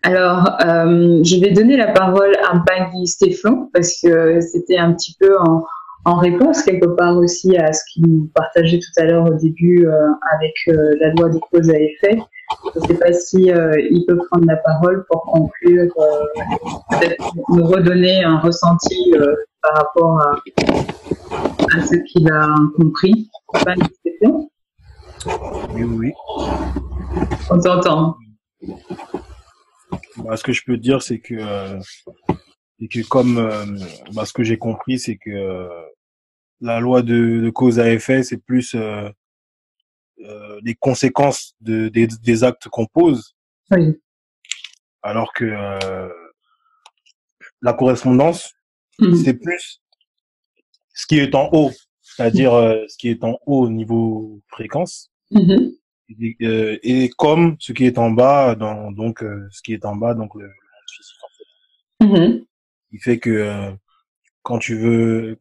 Alors, je vais donner la parole à Paggy Stéphane parce que c'était un petit peu en réponse quelque part aussi à ce qu'il nous partageait tout à l'heure au début avec la loi de cause à effet. Je ne sais pas si il peut prendre la parole pour conclure et peut-être nous redonner un ressenti par rapport à ce qu'il a compris. Paggy Stéphane, Oui, oui. on t'entend. Bah, ce que je peux dire, c'est que comme ce que j'ai compris, c'est que la loi de cause à effet, c'est plus les conséquences des actes qu'on pose, Oui. alors que la correspondance, Mhm. c'est plus ce qui est en haut, c'est-à-dire ce qui est en haut niveau fréquence, Mhm. et comme ce qui est en bas, donc ce qui est en bas, donc le monde physique en fait. Mhm. Il fait que quand tu veux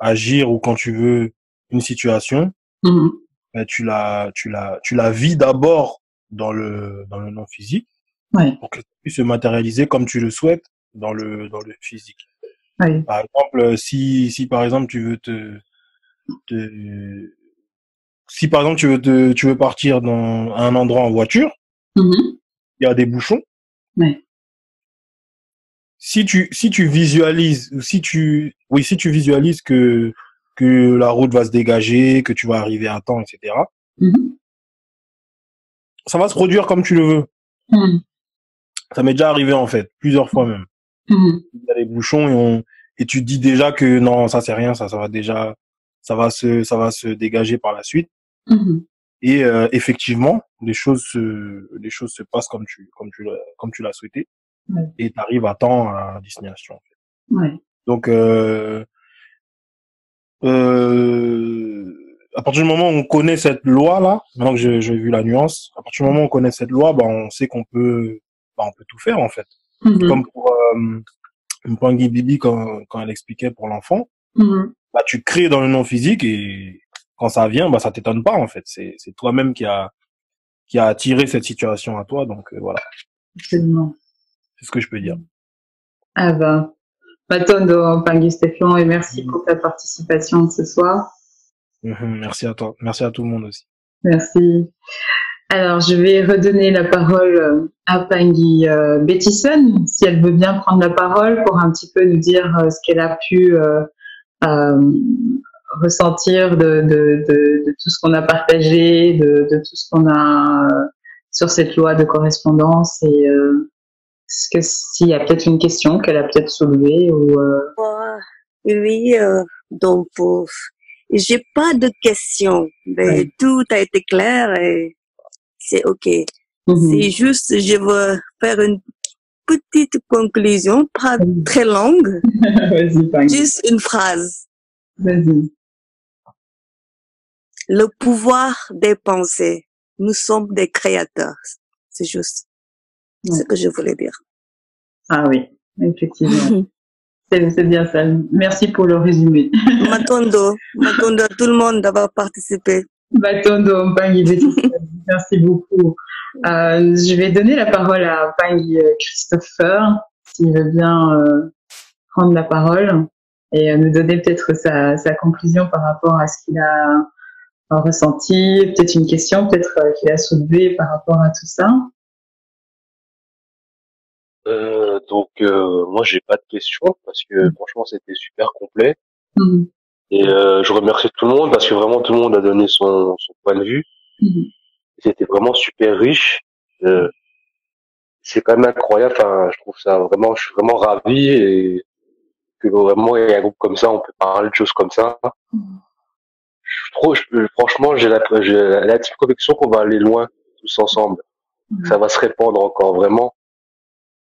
agir ou quand tu veux une situation, Mhm. ben, tu la vis d'abord dans le non physique Oui. pour que ça puisse se matérialiser comme tu le souhaites dans le physique. Oui. Par exemple, si par exemple te, si par exemple tu veux partir dans un endroit en voiture, Mhm. il y a des bouchons. Oui. Si tu visualises, ou si tu visualises que la route va se dégager, que tu vas arriver à temps, etc., Mhm. ça va se produire comme tu le veux. Mhm. Ça m'est déjà arrivé, en fait, plusieurs fois même. Mhm. Il y a des bouchons et tu te dis déjà que non, ça c'est rien, ça va déjà, ça va se dégager par la suite. Mhm. Et effectivement, les choses se passent comme tu l'as souhaité Ouais. et tu arrives à temps à destination. Ouais. Donc, à partir du moment où on connaît cette loi-là, maintenant que j'ai vu la nuance, à partir du moment où on connaît cette loi, bah, on sait on peut tout faire, en fait. C'est Mhm. comme pour, Mpangi Bibi quand elle expliquait pour l'enfant, Mhm. bah, tu crées dans le non physique et quand ça vient, bah, ça t'étonne pas, en fait. C'est toi-même qui a attiré cette situation à toi, donc, voilà. Absolument. C'est ce que je peux dire. Ah ben, Matondo Pangui Stéphane et merci pour ta participation ce soir. Merci à toi. Merci à tout le monde aussi. Merci. Alors, je vais redonner la parole à Pangui Bettison, si elle veut bien prendre la parole pour un petit peu nous dire ce qu'elle a pu euh, ressentir de tout ce qu'on a partagé, de tout ce qu'on a sur cette loi de correspondance et est-ce que s'il y a peut-être une question qu'elle a peut-être soulevée ou Oui, donc j'ai pas de questions, mais ouais. tout a été clair et c'est ok. C'est Mhm. juste, je veux faire une petite conclusion, pas très longue, Vas-y, Pangui. juste une phrase. Vas-y. Le pouvoir des pensées. Nous sommes des créateurs. C'est juste ce Ouais. que je voulais dire. Ah oui, effectivement. C'est bien ça. Merci pour le résumé. Matondo à tout le monde d'avoir participé. Batondo Pangui Bettison, merci beaucoup. Je vais donner la parole à Pangui Christopher, s'il veut bien prendre la parole et nous donner peut-être sa conclusion par rapport à ce qu'il a ressenti, peut-être une question, peut-être qu'il a soulevée par rapport à tout ça. Moi j'ai pas de questions parce que franchement c'était super complet Mhm. et je remercie tout le monde parce que vraiment tout le monde a donné son point de vue. Mhm. C'était vraiment super riche. Euh, c'est quand même incroyable. Enfin, je trouve ça vraiment, je suis vraiment ravi et que vraiment il y a un groupe comme ça, on peut parler de choses comme ça. Franchement, j'ai la petite conviction qu'on va aller loin tous ensemble. Ça Mhm. va se répandre encore vraiment.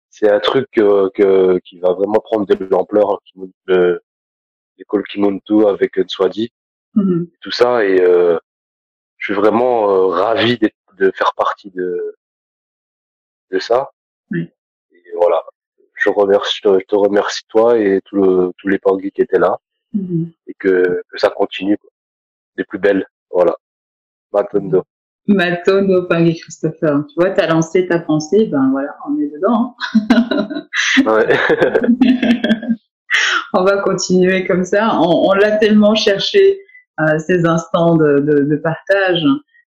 C'est un truc qui va vraiment prendre de l'ampleur, l'école Kimuntu avec Nswadi, Mhm. tout ça, et je suis vraiment ravi de faire partie de ça. Oui. Et voilà, je te remercie toi et tous les Pangui qui étaient là, Mhm. et que ça continue, quoi. Les plus belles, voilà. Matondo. Matondo Pangui Christopher. Tu vois, t'as lancé ta pensée, ben voilà, on est dedans. Ouais. On va continuer comme ça. On l'a tellement cherché, ces instants de partage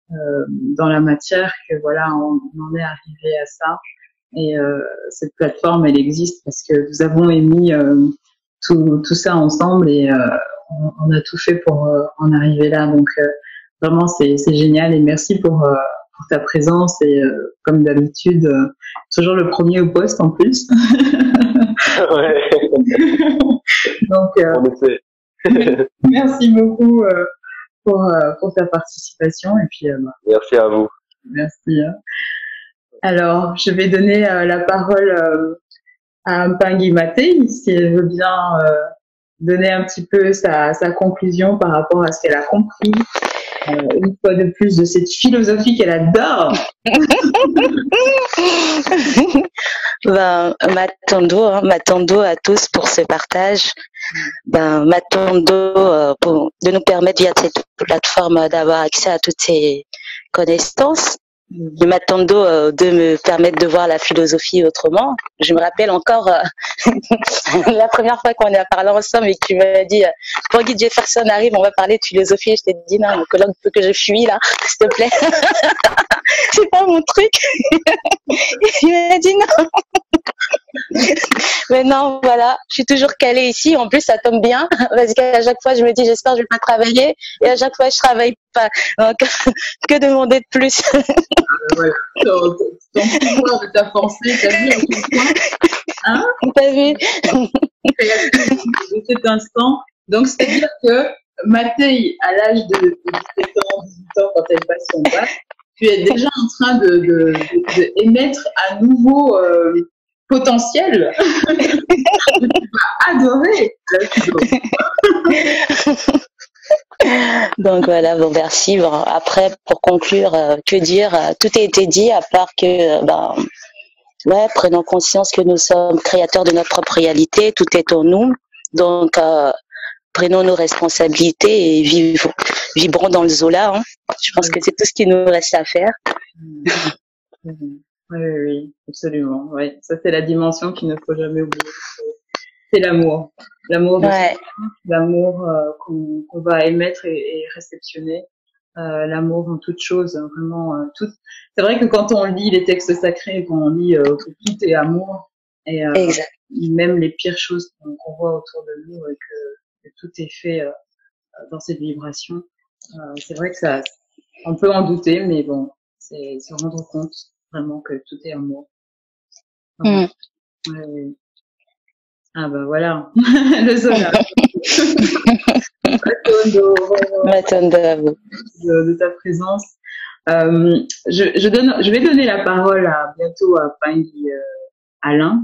dans la matière que voilà, on en est arrivé à ça. Et cette plateforme, elle existe parce que nous avons émis tout ça ensemble et on a tout fait pour en arriver là. Donc vraiment, c'est génial et merci pour ta présence et comme d'habitude, toujours le premier au poste en plus. Ouais. Donc, En effet. merci beaucoup pour ta participation et puis Merci à vous. merci. Alors, je vais donner la parole à Mpangui Matei, si elle veut bien donner un petit peu sa conclusion par rapport à ce qu'elle a compris, une fois de plus, de cette philosophie qu'elle adore. Ben, Matondo à tous pour ce partage. Ben, Matondo de nous permettre via cette plateforme d'avoir accès à toutes ces connaissances. Et Matondo de me permettre de voir la philosophie autrement. Je me rappelle encore la première fois qu'on a parlé ensemble et que tu m'as dit Guy Jefferson arrive, on va parler de philosophie. Et je t'ai dit non, mon colloque peut que je fuis là, s'il te plaît. C'est pas mon truc. Et il m'a dit non. Mais non, voilà, je suis toujours calée ici. En plus, ça tombe bien parce qu'à chaque fois, je me dis, j'espère que je vais pas travailler. Et à chaque fois, je travaille pas. Donc, que demander de plus? Voilà. Ton pouvoir de ta pensée, t'as vu à quel point, hein? T'as vu? De cet instant. Donc, c'est-à-dire que Matei, à l'âge de 17 ans, 18 ans, quand elle passe son bac, tu es déjà en train de émettre un nouveau potentiel. Tu vas adorer. Donc voilà, bon merci. Bon, après, pour conclure, que dire? Tout a été dit, à part que, ouais, prenons conscience que nous sommes créateurs de notre propre réalité, tout est en nous. Donc, prenons nos responsabilités et vibrons dans le Zola. Hein. Je pense que c'est tout ce qui nous reste à faire. Oui, absolument. Oui, ça c'est la dimension qu'il ne faut jamais oublier. C'est l'amour. L'amour de Ouais. l'amour qu'on va émettre et réceptionner. L'amour en toute chose, hein, vraiment tout. C'est vrai que quand on lit les textes sacrés, quand on lit que tout est amour et même les pires choses qu'on voit autour de nous et que tout est fait dans cette vibration, c'est vrai que ça, on peut en douter, mais bon, c'est se rendre compte vraiment que tout est amour. Ouais. Ah bah voilà, le Zola. Matondo à vous. De ta présence. Je vais donner la parole bientôt à Pangui Alan,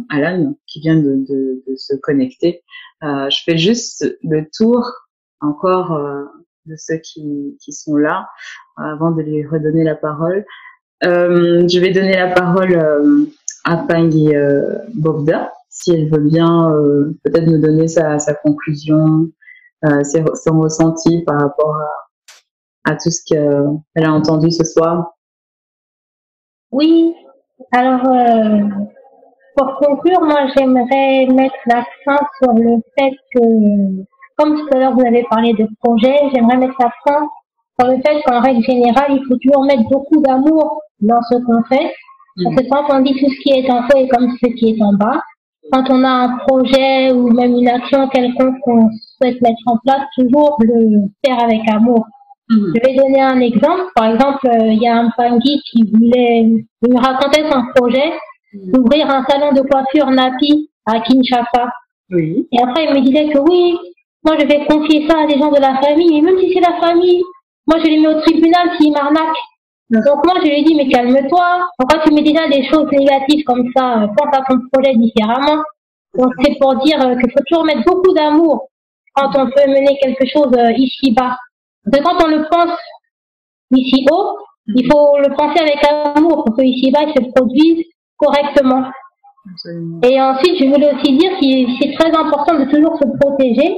qui vient de se connecter. Je fais juste le tour encore de ceux qui sont là avant de lui redonner la parole. Je vais donner la parole à Pangui Bogda, si elle veut bien peut-être nous donner sa conclusion, son ressenti par rapport à tout ce qu'elle a entendu ce soir. Oui, alors pour conclure, moi j'aimerais mettre l'accent sur le fait que, comme tout à l'heure vous avez parlé de projet, j'aimerais mettre l'accent sur le fait qu'en règle générale, il faut toujours mettre beaucoup d'amour dans ce qu'on fait. Parce que quand on dit tout ce qui est en haut est comme ce qui est en bas, quand on a un projet ou même une action quelconque qu'on souhaite mettre en place, toujours le faire avec amour. Je vais donner un exemple. Par exemple, il y a un Pangui qui il me racontait son projet d'ouvrir un salon de coiffure Napi à Kinshasa. Oui. Et après, il me disait que oui, moi je vais confier ça à des gens de la famille, et même si c'est la famille, moi je les mets au tribunal s'ils m'arnaquent. Donc moi je lui ai dit, mais calme-toi, pourquoi tu mets déjà des choses négatives comme ça, pense à ton projet différemment. Donc c'est pour dire qu'il faut toujours mettre beaucoup d'amour quand on peut mener quelque chose ici-bas. Parce que quand on le pense ici haut, il faut le penser avec amour pour que ici-bas il se produise correctement. Absolument. Et ensuite, je voulais aussi dire que c'est très important de toujours se protéger.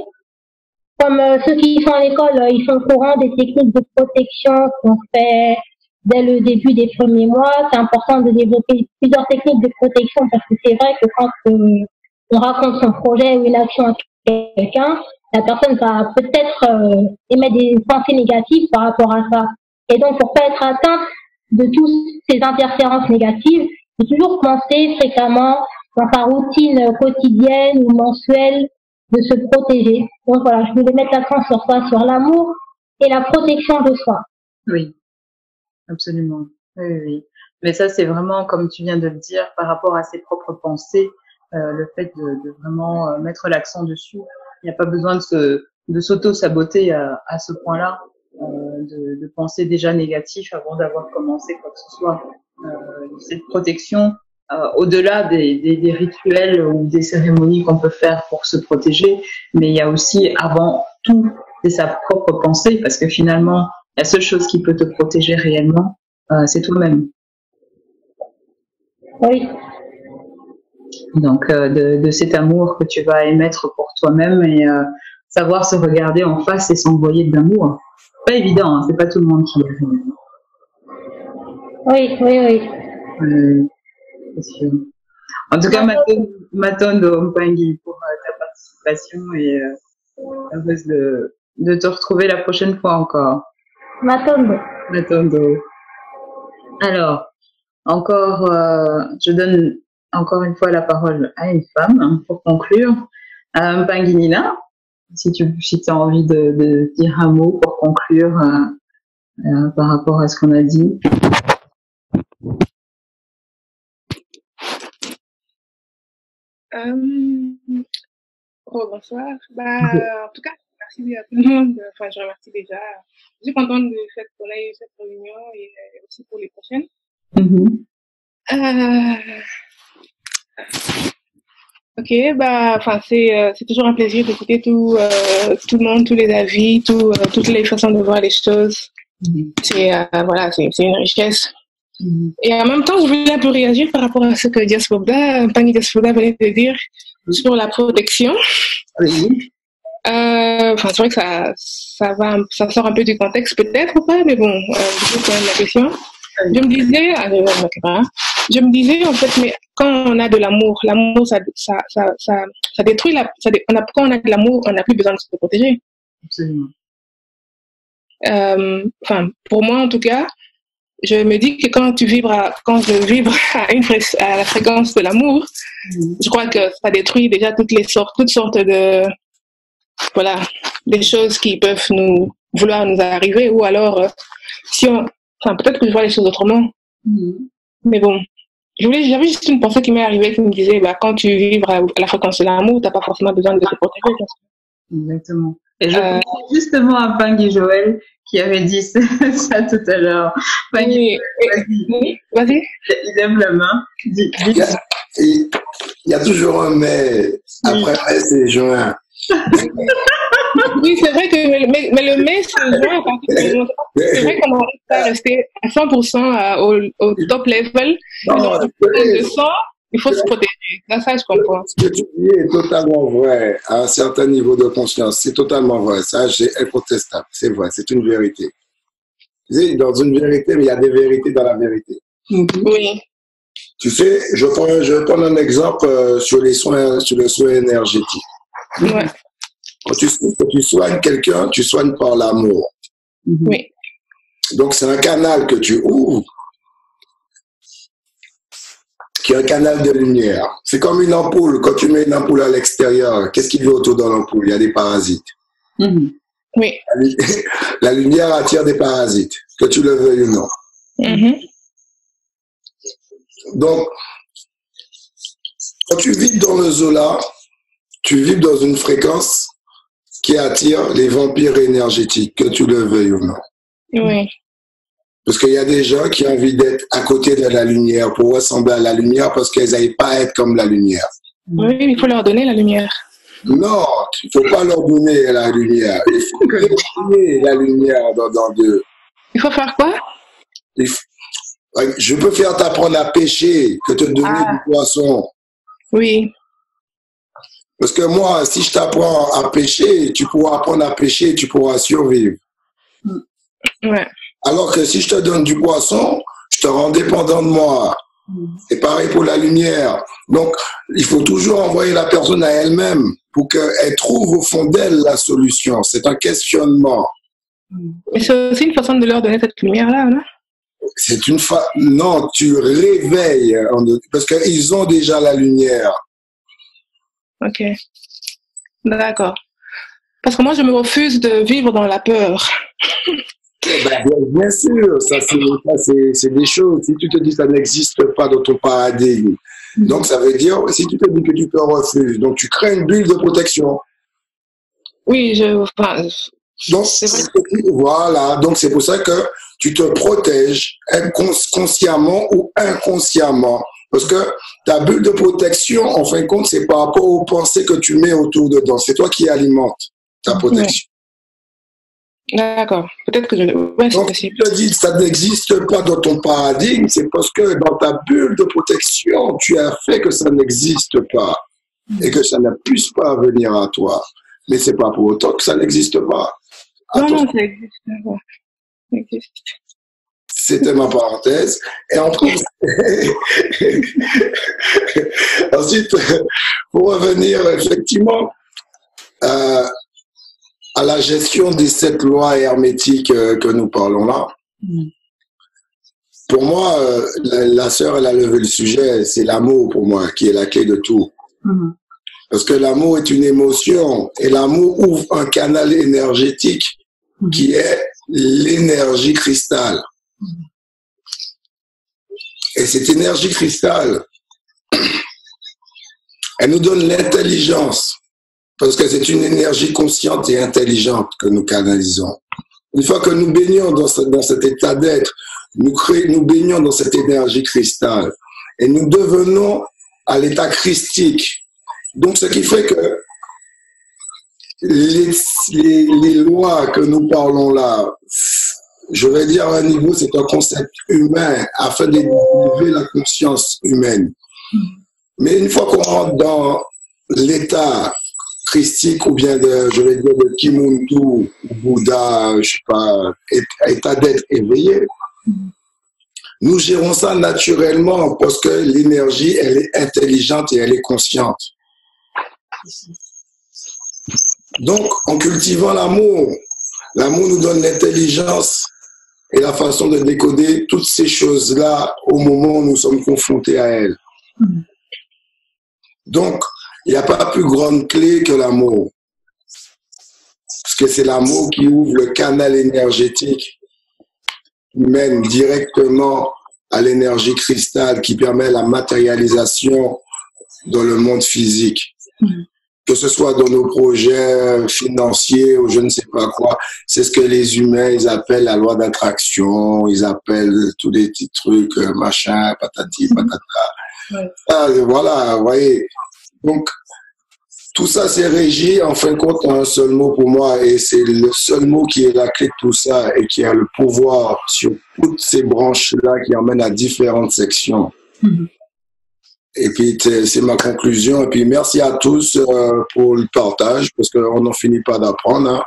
Comme ceux qui sont à l'école, ils sont au courant des techniques de protection qu'on fait dès le début des premiers mois. C'est important de développer plusieurs techniques de protection parce que c'est vrai que quand on raconte son projet ou une action à quelqu'un, la personne va peut-être émettre des pensées négatives par rapport à ça. Et donc, pour pas être atteinte de toutes ces interférences négatives, il faut toujours penser fréquemment dans sa routine quotidienne ou mensuelle de se protéger. Donc voilà, je voulais mettre l'accent sur ça, sur l'amour et la protection de soi. Oui, absolument. Oui, oui, oui. Mais ça, c'est vraiment, comme tu viens de le dire, par rapport à ses propres pensées, le fait de vraiment mettre l'accent dessus. Il n'y a pas besoin de s'auto-saboter à ce point-là, de penser déjà négatif avant d'avoir commencé quoi que ce soit. Cette protection, au-delà des rituels ou des cérémonies qu'on peut faire pour se protéger, mais il y a aussi avant tout, c'est sa propre pensée, parce que finalement, la seule chose qui peut te protéger réellement, c'est toi-même. Oui. Donc, de cet amour que tu vas émettre pour toi-même et savoir se regarder en face et s'envoyer de l'amour. Pas évident, hein, c'est pas tout le monde qui y arrive. Oui, oui, oui. C'est sûr. En tout cas, Matondo Mpangi pour ta participation et heureuse de te retrouver la prochaine fois encore. Matondo. Alors, encore, je donne encore une fois la parole à une femme pour conclure. Mpangi Nina, si tu as envie de dire un mot pour conclure par rapport à ce qu'on a dit. Bonsoir. En tout cas, merci à tout le monde. Enfin, je remercie déjà. Je suis contente du fait qu'on ait eu cette réunion et aussi pour les prochaines. Ok, c'est toujours un plaisir d'écouter tout le monde, tous les avis, toutes les façons de voir les choses. C'est une richesse. Et en même temps, je voulais un peu réagir par rapport à ce que Pani Diaspora venait de dire sur la protection. Oui. C'est vrai que ça sort un peu du contexte peut-être ou pas, mais bon, je pose quand même la question. Je me disais en fait, mais quand on a de l'amour ça détruit quand on a de l'amour, on n'a plus besoin de se protéger. Absolument. Pour moi en tout cas, je me dis que quand je vibre à la fréquence de l'amour, je crois que ça détruit déjà toutes sortes de des choses qui peuvent vouloir nous arriver, ou alors peut-être que je vois les choses autrement. Mais bon, j'avais juste une pensée qui m'est arrivée qui me disait, quand tu vibres à la fréquence de l'amour, t'as pas forcément besoin de te protéger. Exactement. Et je pense justement à Pangui Joël qui avait dit ça tout à l'heure. Pangui, vas-y. Il lève la main. Il y a toujours un mais. Après mai, c'est juin. Oui, c'est vrai que mais le mai, c'est juin. C'est vrai qu'on n'arrive pas à rester à 100% au top level. Il faut se protéger. Ça, je comprends. Ce que tu dis est totalement vrai à un certain niveau de conscience. C'est totalement vrai. Ça, c'est incontestable. C'est vrai. C'est une vérité. Tu sais, dans une vérité, mais il y a des vérités dans la vérité. Oui. Tu sais, je prends un exemple sur le soin énergétique. Ouais. Quand tu soignes quelqu'un, tu soignes par l'amour. Oui. Donc, c'est un canal que tu ouvres, qui est un canal de lumière. C'est comme une ampoule. Quand tu mets une ampoule à l'extérieur, qu'est-ce qu'il y a autour de l'ampoule? Il y a des parasites. Oui. La lumière attire des parasites, que tu le veuilles ou non. Donc, quand tu vis dans le Zola, tu vis dans une fréquence qui attire les vampires énergétiques, que tu le veuilles ou non. Oui. Parce qu'il y a des gens qui ont envie d'être à côté de la lumière, pour ressembler à la lumière, parce qu'ils n'aillent pas être comme la lumière. Oui, il faut leur donner la lumière. Non, il ne faut pas leur donner la lumière. Il faut créer la lumière dans d'eux. Il faut faire quoi? Je peux faire t'apprendre à pêcher que te donner du poisson. Oui. Parce que moi, si je t'apprends à pêcher, tu pourras apprendre à pêcher et tu pourras survivre. Ouais. Alors que si je te donne du poisson, je te rends dépendant de moi. C'est pareil pour la lumière. Donc, il faut toujours envoyer la personne à elle-même pour qu'elle trouve au fond d'elle la solution. C'est un questionnement. Mais c'est aussi une façon de leur donner cette lumière-là, non? C'est une non, tu réveilles, parce qu'ils ont déjà la lumière. Ok. D'accord. Parce que moi, je me refuse de vivre dans la peur. Bien sûr, ça c'est des choses. Si tu te dis que ça n'existe pas dans ton paradigme, donc ça veut dire, si tu te dis que tu te refuses, donc tu crées une bulle de protection. Oui, donc, voilà, donc c'est pour ça que tu te protèges consciemment ou inconsciemment. Parce que ta bulle de protection, en fin de compte, c'est par rapport aux pensées que tu mets autour dedans. C'est toi qui alimentes ta protection. D'accord. Peut-être que donc, si tu te dis que ça n'existe pas dans ton paradigme, c'est parce que dans ta bulle de protection, tu as fait que ça n'existe pas et que ça ne puisse pas venir à toi. Mais c'est pas pour autant que ça n'existe pas. Non, ça existe. Ça existe. C'était ma parenthèse. Et ensuite, pour revenir effectivement à la gestion des 7 lois hermétiques que nous parlons là, pour moi, la sœur, elle a levé le sujet, c'est l'amour pour moi qui est la clé de tout. Parce que l'amour est une émotion et l'amour ouvre un canal énergétique qui est l'énergie cristal. Et cette énergie cristal, elle nous donne l'intelligence, parce que c'est une énergie consciente et intelligente que nous canalisons. Une fois que nous baignons dans cet état d'être, nous baignons dans cette énergie cristal, et nous devenons à l'état christique. Donc, ce qui fait que les lois que nous parlons là, je vais dire à un niveau, c'est un concept humain afin d'élever la conscience humaine. Mais une fois qu'on rentre dans l'état christique ou bien je vais dire de Kimuntu, Bouddha, je sais pas, état d'être éveillé, nous gérons ça naturellement parce que l'énergie, elle est intelligente et elle est consciente. Donc, en cultivant l'amour, l'amour nous donne l'intelligence et la façon de décoder toutes ces choses-là au moment où nous sommes confrontés à elles. Donc, il n'y a pas plus grande clé que l'amour. Parce que c'est l'amour qui ouvre le canal énergétique qui mène directement à l'énergie cristal qui permet la matérialisation dans le monde physique. Que ce soit dans nos projets financiers ou je ne sais pas quoi, c'est ce que les humains, ils appellent la loi d'attraction, ils appellent tous des petits trucs, machin, patati, patata. Voilà, vous voyez. Donc, tout ça, c'est régi, en fin de compte, en un seul mot pour moi, et c'est le seul mot qui est la clé de tout ça et qui a le pouvoir sur toutes ces branches-là qui emmènent à différentes sections. Et puis, c'est ma conclusion. Et puis, merci à tous pour le partage, parce qu'on n'en finit pas d'apprendre. Hein.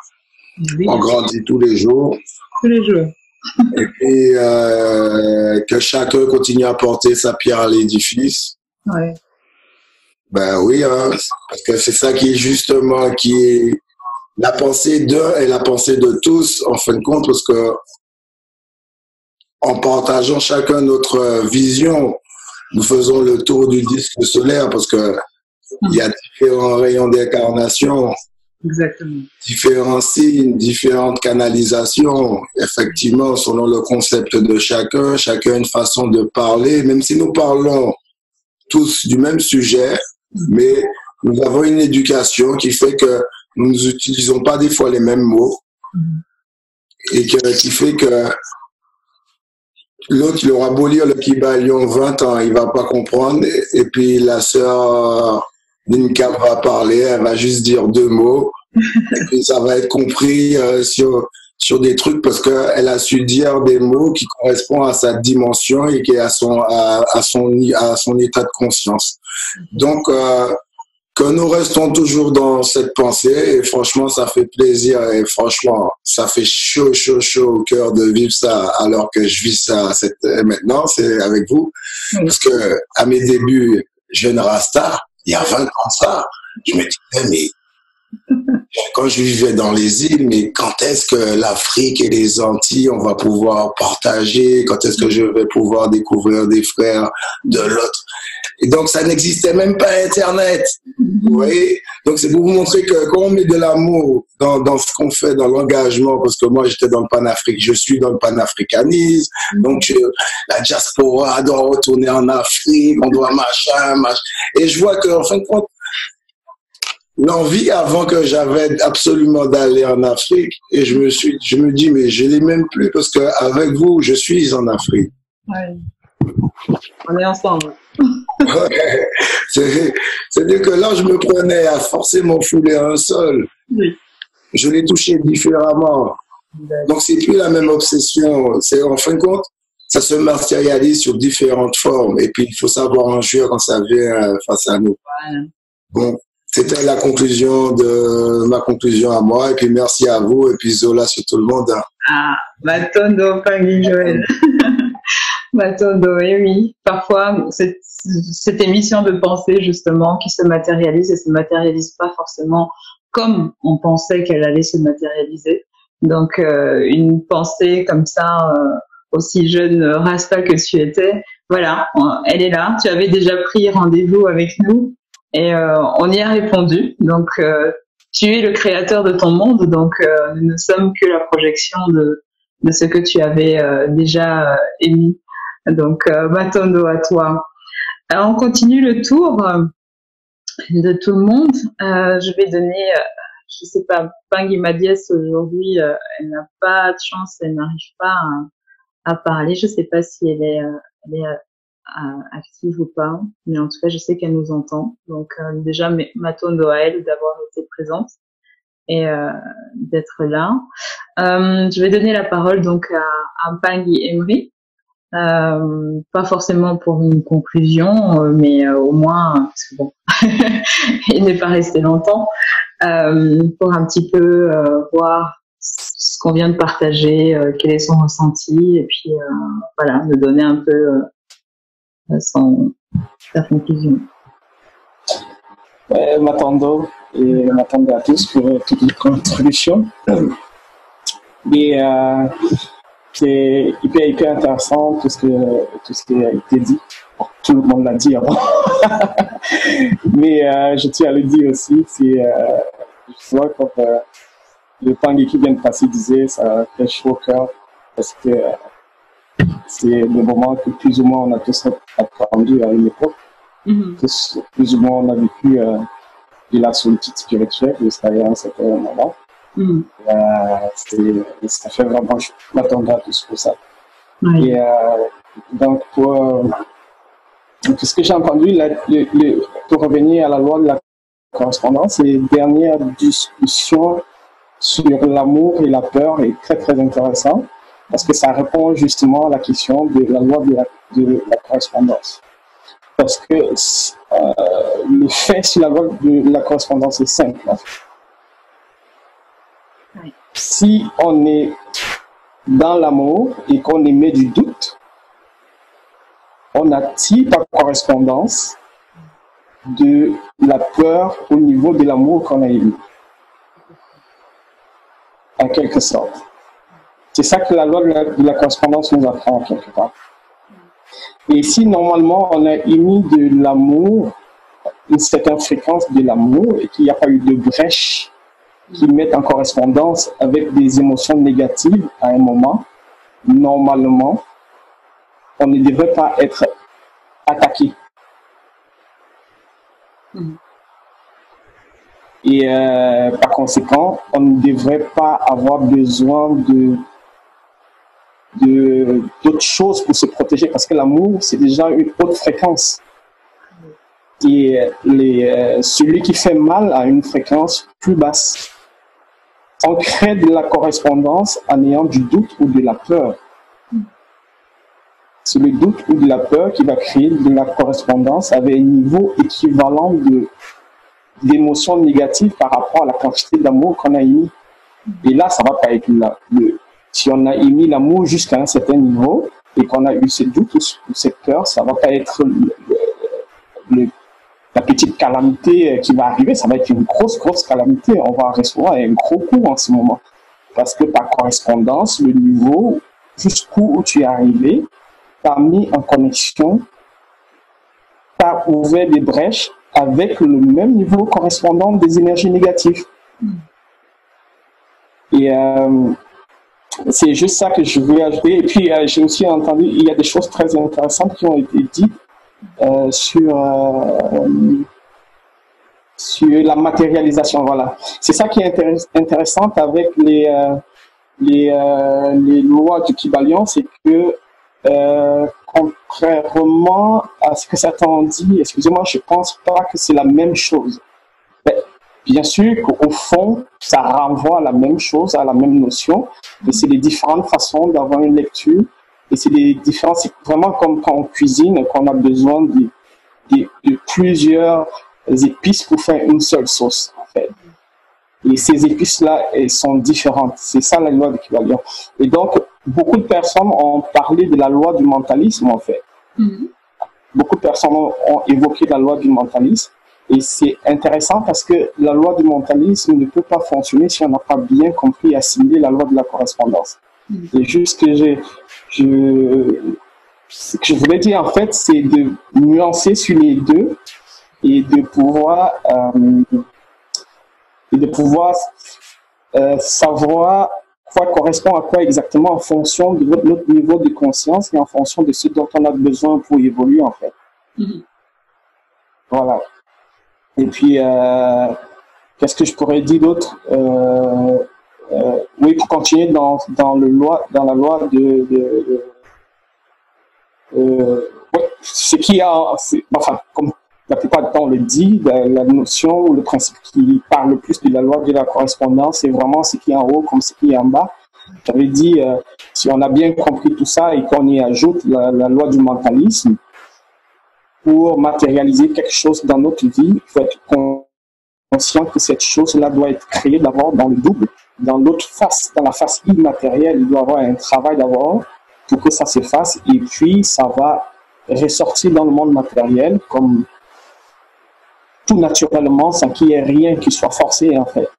Oui. On grandit tous les jours. Tous les jours. Et puis, que chacun continue à porter sa pierre à l'édifice. Ouais. Ben oui, hein, parce que c'est ça qui est justement, qui est la pensée d'un et la pensée de tous, en fin de compte, parce que en partageant chacun notre vision, nous faisons le tour du disque solaire parce que il y a différents rayons d'incarnation, exactement, différents signes, différentes canalisations. Effectivement, selon le concept de chacun a une façon de parler, même si nous parlons tous du même sujet, mais nous avons une éducation qui fait que nous n'utilisons pas des fois les mêmes mots et qui fait que l'autre, il aura beau lire le Kybalion 20 ans, il va pas comprendre. Et puis la sœur Ninka va parler, elle va juste dire 2 mots. Et puis ça va être compris sur des trucs parce qu'elle a su dire des mots qui correspondent à sa dimension et qui est à son état de conscience. Donc, que nous restons toujours dans cette pensée et franchement, ça fait plaisir et franchement, ça fait chaud, chaud, chaud au cœur de vivre ça alors que je vis ça maintenant, c'est avec vous. Parce que à mes débuts, jeune Rasta, il y a 20 ans ça, je me disais, mais quand je vivais dans les îles, mais quand est-ce que l'Afrique et les Antilles, on va pouvoir partager? Quand est-ce que je vais pouvoir découvrir des frères de l'autre? Et donc, ça n'existait même pas Internet. Vous voyez? Donc, c'est pour vous montrer que quand on met de l'amour dans ce qu'on fait, dans l'engagement, parce que moi, j'étais dans le panafricanisme, je suis dans le panafricanisme. Donc, la diaspora doit retourner en Afrique, on doit machin. Et je vois qu'en fin de compte, l'envie avant que j'avais absolument d'aller en Afrique, et je me dis, mais je l'ai même plus parce qu'avec vous, je suis en Afrique. Ouais. On est ensemble. C'est-à-dire que là, je me prenais à forcer mon fouler un sol. Oui. Je l'ai touché différemment. Donc, c'est plus la même obsession. C'est, en fin de compte, ça se matérialise sur différentes formes. Et puis, il faut savoir en jouer quand ça vient face à nous. Voilà. Bon, c'était la conclusion de ma conclusion à moi. Et puis, merci à vous. Et puis, Zola sur tout le monde. Ah, Matondo, Pangui Joël. Matondo, et oui. Parfois, cette émission de pensée, justement, qui se matérialise et se matérialise pas forcément comme on pensait qu'elle allait se matérialiser. Donc, une pensée comme ça, aussi jeune Rasta que tu étais, voilà, elle est là. Tu avais déjà pris rendez-vous avec nous et on y a répondu. Donc, tu es le créateur de ton monde, donc nous ne sommes que la projection de ce que tu avais déjà émis. Donc, Matondo à toi. Alors, on continue le tour de tout le monde. Je vais donner, je sais pas, Pangui Madiès aujourd'hui, elle n'a pas de chance, elle n'arrive pas à parler. Je sais pas si elle est active ou pas, mais en tout cas, je sais qu'elle nous entend. Donc, déjà, Matondo à elle d'avoir été présente et d'être là. Je vais donner la parole donc à Pangui Emery. Pas forcément pour une conclusion, mais au moins, parce que bon, il n'est pas resté longtemps, pour un petit peu voir ce qu'on vient de partager, quel est son ressenti, et puis voilà, me donner un peu sa conclusion. M'attendons à tous pour toute les contributions. Et c'est hyper intéressant tout ce qui a été dit. Bon, tout le monde l'a dit avant. Mais je tiens à le dire aussi, je vois comme le Pangui qui vient de passer disait, ça fait chaud au cœur parce que c'est le moment que plus ou moins on a tous attendu à une époque. Tous, plus ou moins on a vécu de la solitude spirituelle jusqu'à un certain moment. Ça fait vraiment m'attendre à tous pour ça. Oui. Et donc pour ce que j'ai entendu pour revenir à la loi de la correspondance, les dernières discussions sur l'amour et la peur est très très intéressant parce que ça répond justement à la question de la loi de la correspondance. Parce que le fait sur la loi de la correspondance est simple. Si on est dans l'amour et qu'on émet du doute, on attire par correspondance de la peur au niveau de l'amour qu'on a émis. En quelque sorte. C'est ça que la loi de la correspondance nous apprend quelque part. Et si normalement on a émis de l'amour, une certaine fréquence de l'amour, et qu'il n'y a pas eu de brèche qui mettent en correspondance avec des émotions négatives à un moment, normalement, on ne devrait pas être attaqué. Et par conséquent, on ne devrait pas avoir besoin d'autres choses pour se protéger, parce que l'amour, c'est déjà une haute fréquence. Et celui qui fait mal a une fréquence plus basse. On crée de la correspondance en ayant du doute ou de la peur. C'est le doute ou de la peur qui va créer de la correspondance avec un niveau équivalent d'émotions négatives par rapport à la quantité d'amour qu'on a émis. Et là, ça va pas être si on a émis l'amour jusqu'à un certain niveau et qu'on a eu cette doute ou cette peur, ça va pas être la petite calamité qui va arriver, ça va être une grosse calamité. On va recevoir un gros coup en ce moment. Parce que par correspondance, le niveau jusqu'où tu es arrivé, t'a mis en connexion, t'a ouvert des brèches avec le même niveau correspondant des énergies négatives. Et c'est juste ça que je voulais ajouter. Et puis, j'ai aussi entendu, il y a des choses très intéressantes qui ont été dites sur la matérialisation. Voilà. C'est ça qui est intéressant avec les lois du Kybalion, c'est que contrairement à ce que certains ont dit, excusez-moi, je pense pas que c'est la même chose. Mais, bien sûr qu'au fond, ça renvoie à la même chose, à la même notion, mais c'est des différentes façons d'avoir une lecture. Et c'est des différences, c'est vraiment comme quand on cuisine, qu'on a besoin de plusieurs épices pour faire une seule sauce, en fait. Et ces épices-là, elles sont différentes. C'est ça la loi de Kybalion. Et donc, beaucoup de personnes ont parlé de la loi du mentalisme, en fait. Beaucoup de personnes ont évoqué la loi du mentalisme. Et c'est intéressant parce que la loi du mentalisme ne peut pas fonctionner si on n'a pas bien compris et assimilé la loi de la correspondance. C'est juste que ce que je voulais dire, en fait, c'est de nuancer sur les deux et de pouvoir savoir quoi correspond à quoi exactement en fonction de notre niveau de conscience et en fonction de ce dont on a besoin pour évoluer, en fait. Voilà. Et puis, qu'est-ce que je pourrais dire d'autre? Oui, pour continuer dans la loi ce qui enfin, comme la plupart du temps on le dit, la notion ou le principe qui parle le plus de la loi de la correspondance, c'est vraiment ce qui est en haut comme ce qui est en bas. J'avais dit, si on a bien compris tout ça et qu'on y ajoute la loi du mentalisme, pour matérialiser quelque chose dans notre vie, il faut être conscient que cette chose-là doit être créée d'abord dans le double, dans l'autre face, dans la face immatérielle. Il doit y avoir un travail d'abord pour que ça se fasse, et puis ça va ressortir dans le monde matériel comme tout naturellement, sans qu'il y ait rien qui soit forcé, en fait.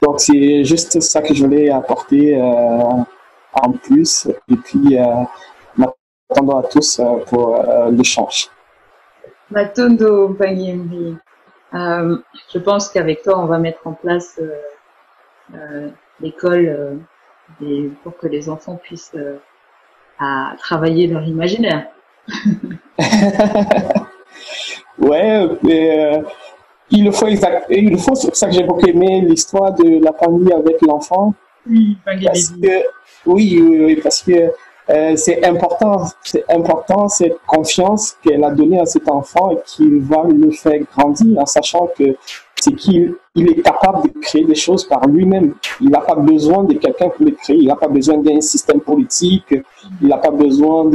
Donc c'est juste ça que je voulais apporter en plus, et puis m'attendons à tous pour l'échange. Matondo Mpangimbi, je pense qu'avec toi, on va mettre en place l'école pour que les enfants puissent à travailler leur imaginaire. Ouais, il faut c'est ça que j'ai beaucoup aimé l'histoire de la famille avec l'enfant. Oui, parce que c'est important cette confiance qu'elle a donnée à cet enfant et qu'il va le faire grandir en sachant que c'est qu'il est capable de créer des choses par lui-même. Il n'a pas besoin de quelqu'un pour les créer. Il n'a pas besoin d'un système politique. Il n'a pas besoin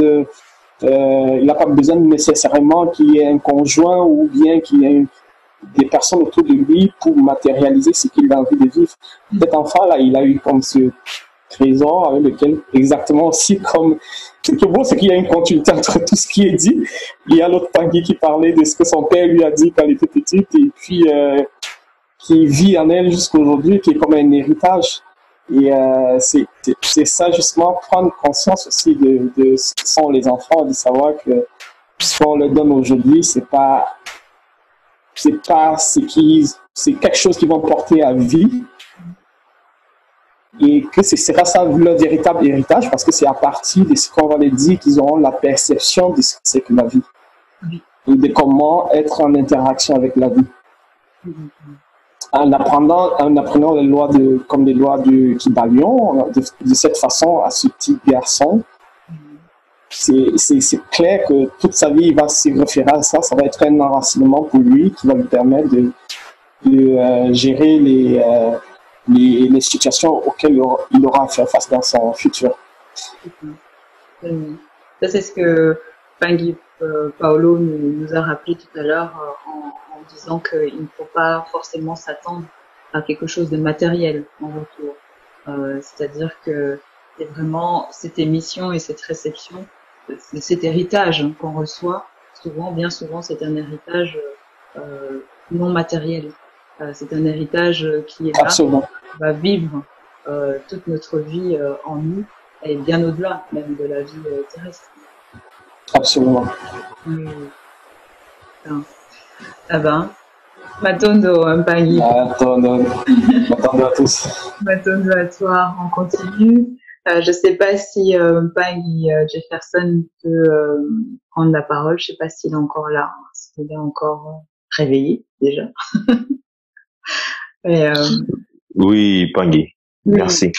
nécessairement qu'il y ait un conjoint ou bien qu'il y ait des personnes autour de lui pour matérialiser ce qu'il a envie de vivre. Cet enfant-là, il a eu comme ce trésor avec lequel, exactement aussi comme... Ce qui est beau, c'est qu'il y a une continuité entre tout ce qui est dit. Il y a l'autre Tanguy qui parlait de ce que son père lui a dit quand elle était petite et puis qui vit en elle jusqu'aujourd'hui, qui est comme un héritage. Et c'est ça justement, prendre conscience aussi de ce que sont les enfants, de savoir que ce qu'on leur donne aujourd'hui, c'est quelque chose qu'ils vont porter à vie. Et que ce sera ça leur véritable héritage, parce que c'est à partir de ce qu'on va leur dire qu'ils auront la perception de ce que c'est que la vie. Et de comment être en interaction avec la vie. En apprenant les lois comme les lois du Kybalion, de cette façon, à ce petit garçon, c'est clair que toute sa vie, il va se référer à ça. Ça va être un enracinement pour lui qui va lui permettre de gérer les situations auxquelles il aura à faire face dans son futur. Ça, c'est ce que Paolo nous a rappelé tout à l'heure en disant qu'il ne faut pas forcément s'attendre à quelque chose de matériel en retour. C'est-à-dire que c'est vraiment cette émission et cette réception, cet héritage qu'on reçoit, bien souvent, c'est un héritage non matériel. C'est un héritage qui est là, Absolument. qui va vivre toute notre vie en nous et bien au-delà même de la vie terrestre. Absolument. Ah ben, Matondo, Mpagi. Matondo à tous. Matondo à toi, on continue. Je sais pas si Mpagi Jefferson peut prendre la parole. Je sais pas s'il est encore là, s'il est encore réveillé déjà. Et, oui, Pangui. oui. Merci.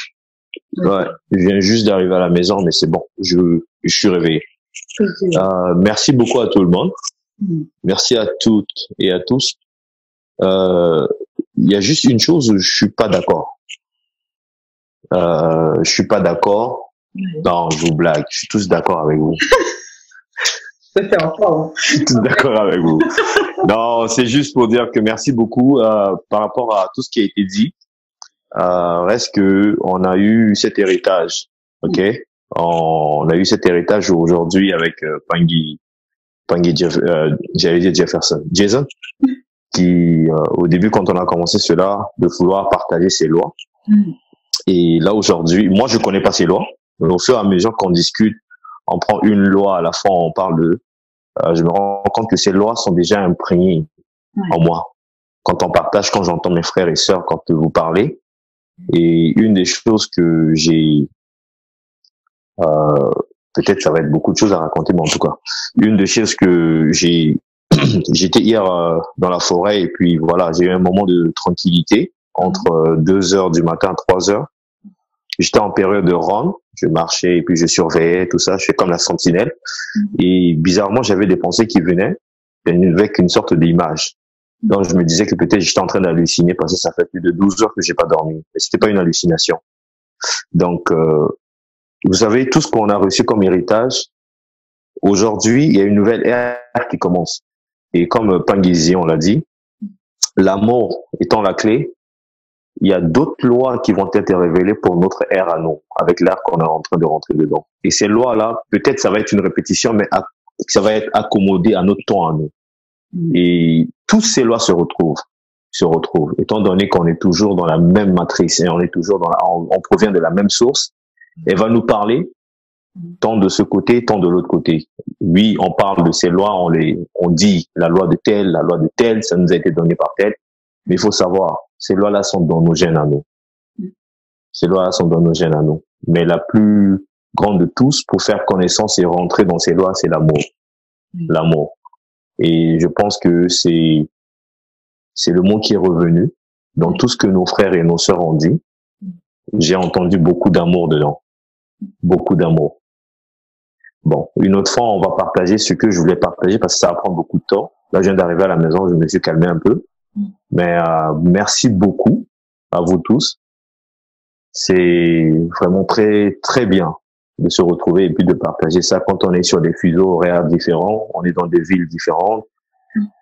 Ouais, je viens juste d'arriver à la maison, mais c'est bon, je suis réveillé. Okay. Merci beaucoup à tout le monde. Merci à toutes et à tous. Il y a juste une chose où je suis pas d'accord. Je suis pas d'accord. Non, je vous blague. Je suis tous d'accord avec vous. Ça fait encore. Je suis tous d'accord avec vous. Non, c'est juste pour dire que merci beaucoup par rapport à tout ce qui a été dit. Reste que on a eu cet héritage, ok. On a eu cet héritage aujourd'hui avec Pangui j'allais dire Jefferson, Jason, qui au début quand on a commencé cela, de vouloir partager ses lois. Et là aujourd'hui, moi je connais pas ces lois, mais au fur et à mesure qu'on discute, on prend une loi à la fois, on parle de, je me rends compte que ces lois sont déjà imprégnées en moi. Quand on partage, quand j'entends mes frères et sœurs, quand vous parlez. Et une des choses que j'ai, peut-être ça va être beaucoup de choses à raconter, mais en tout cas, une des choses que j'étais hier dans la forêt et puis voilà, j'ai eu un moment de tranquillité entre 2 heures du matin à 3 heures. J'étais en période de run, je marchais et puis je surveillais tout ça, je fais comme la sentinelle. Et bizarrement, j'avais des pensées qui venaient avec une sorte d'image. Donc, je me disais que peut-être j'étais en train d'halluciner parce que ça fait plus de 12 heures que j'ai pas dormi. Mais c'était pas une hallucination. Donc, vous savez, tout ce qu'on a reçu comme héritage, aujourd'hui, il y a une nouvelle ère qui commence. Et comme Panguizi, on l'a dit, l'amour étant la clé, il y a d'autres lois qui vont être révélées pour notre ère à nous, avec l'ère qu'on est en train de rentrer dedans. Et ces lois-là, peut-être ça va être une répétition, mais ça va être accommodé à notre temps à nous. Et toutes ces lois se retrouvent, étant donné qu'on est toujours dans la même matrice et on est toujours on provient de la même source. Elle va nous parler tant de ce côté, tant de l'autre côté. Oui, on parle de ces lois, on dit la loi de telle, ça nous a été donné par tel. Mais il faut savoir, ces lois-là sont dans nos gènes à nous. Ces lois-là sont dans nos gènes à nous. Mais la plus grande de tous, pour faire connaissance et rentrer dans ces lois, c'est l'amour. L'amour. Et je pense que c'est le mot qui est revenu dans tout ce que nos frères et nos sœurs ont dit. J'ai entendu beaucoup d'amour dedans. Beaucoup d'amour. Bon, une autre fois, on va partager ce que je voulais partager parce que ça va prendre beaucoup de temps. Là, je viens d'arriver à la maison, je me suis calmé un peu. Mais merci beaucoup à vous tous. C'est vraiment très, très bien de se retrouver et puis de partager ça quand on est sur des fuseaux horaires différents, on est dans des villes différentes.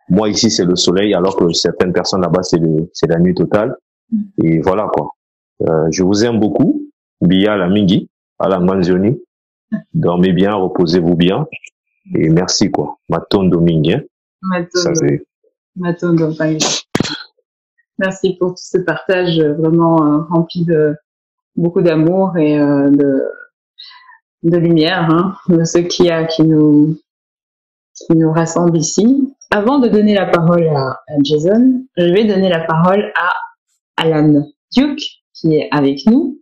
Moi, ici, c'est le soleil, alors que certaines personnes là-bas, c'est la nuit totale. Et voilà, quoi. Je vous aime beaucoup. Bia la Mingi, à la Manzioni. Dormez bien, reposez-vous bien. Et merci, quoi. Matondo Mingi, hein. Matondo, merci pour tout ce partage vraiment rempli de beaucoup d'amour et de lumière, hein, de ce qui nous rassemble ici. Avant de donner la parole à Jason, je vais donner la parole à Alan Duke, qui est avec nous.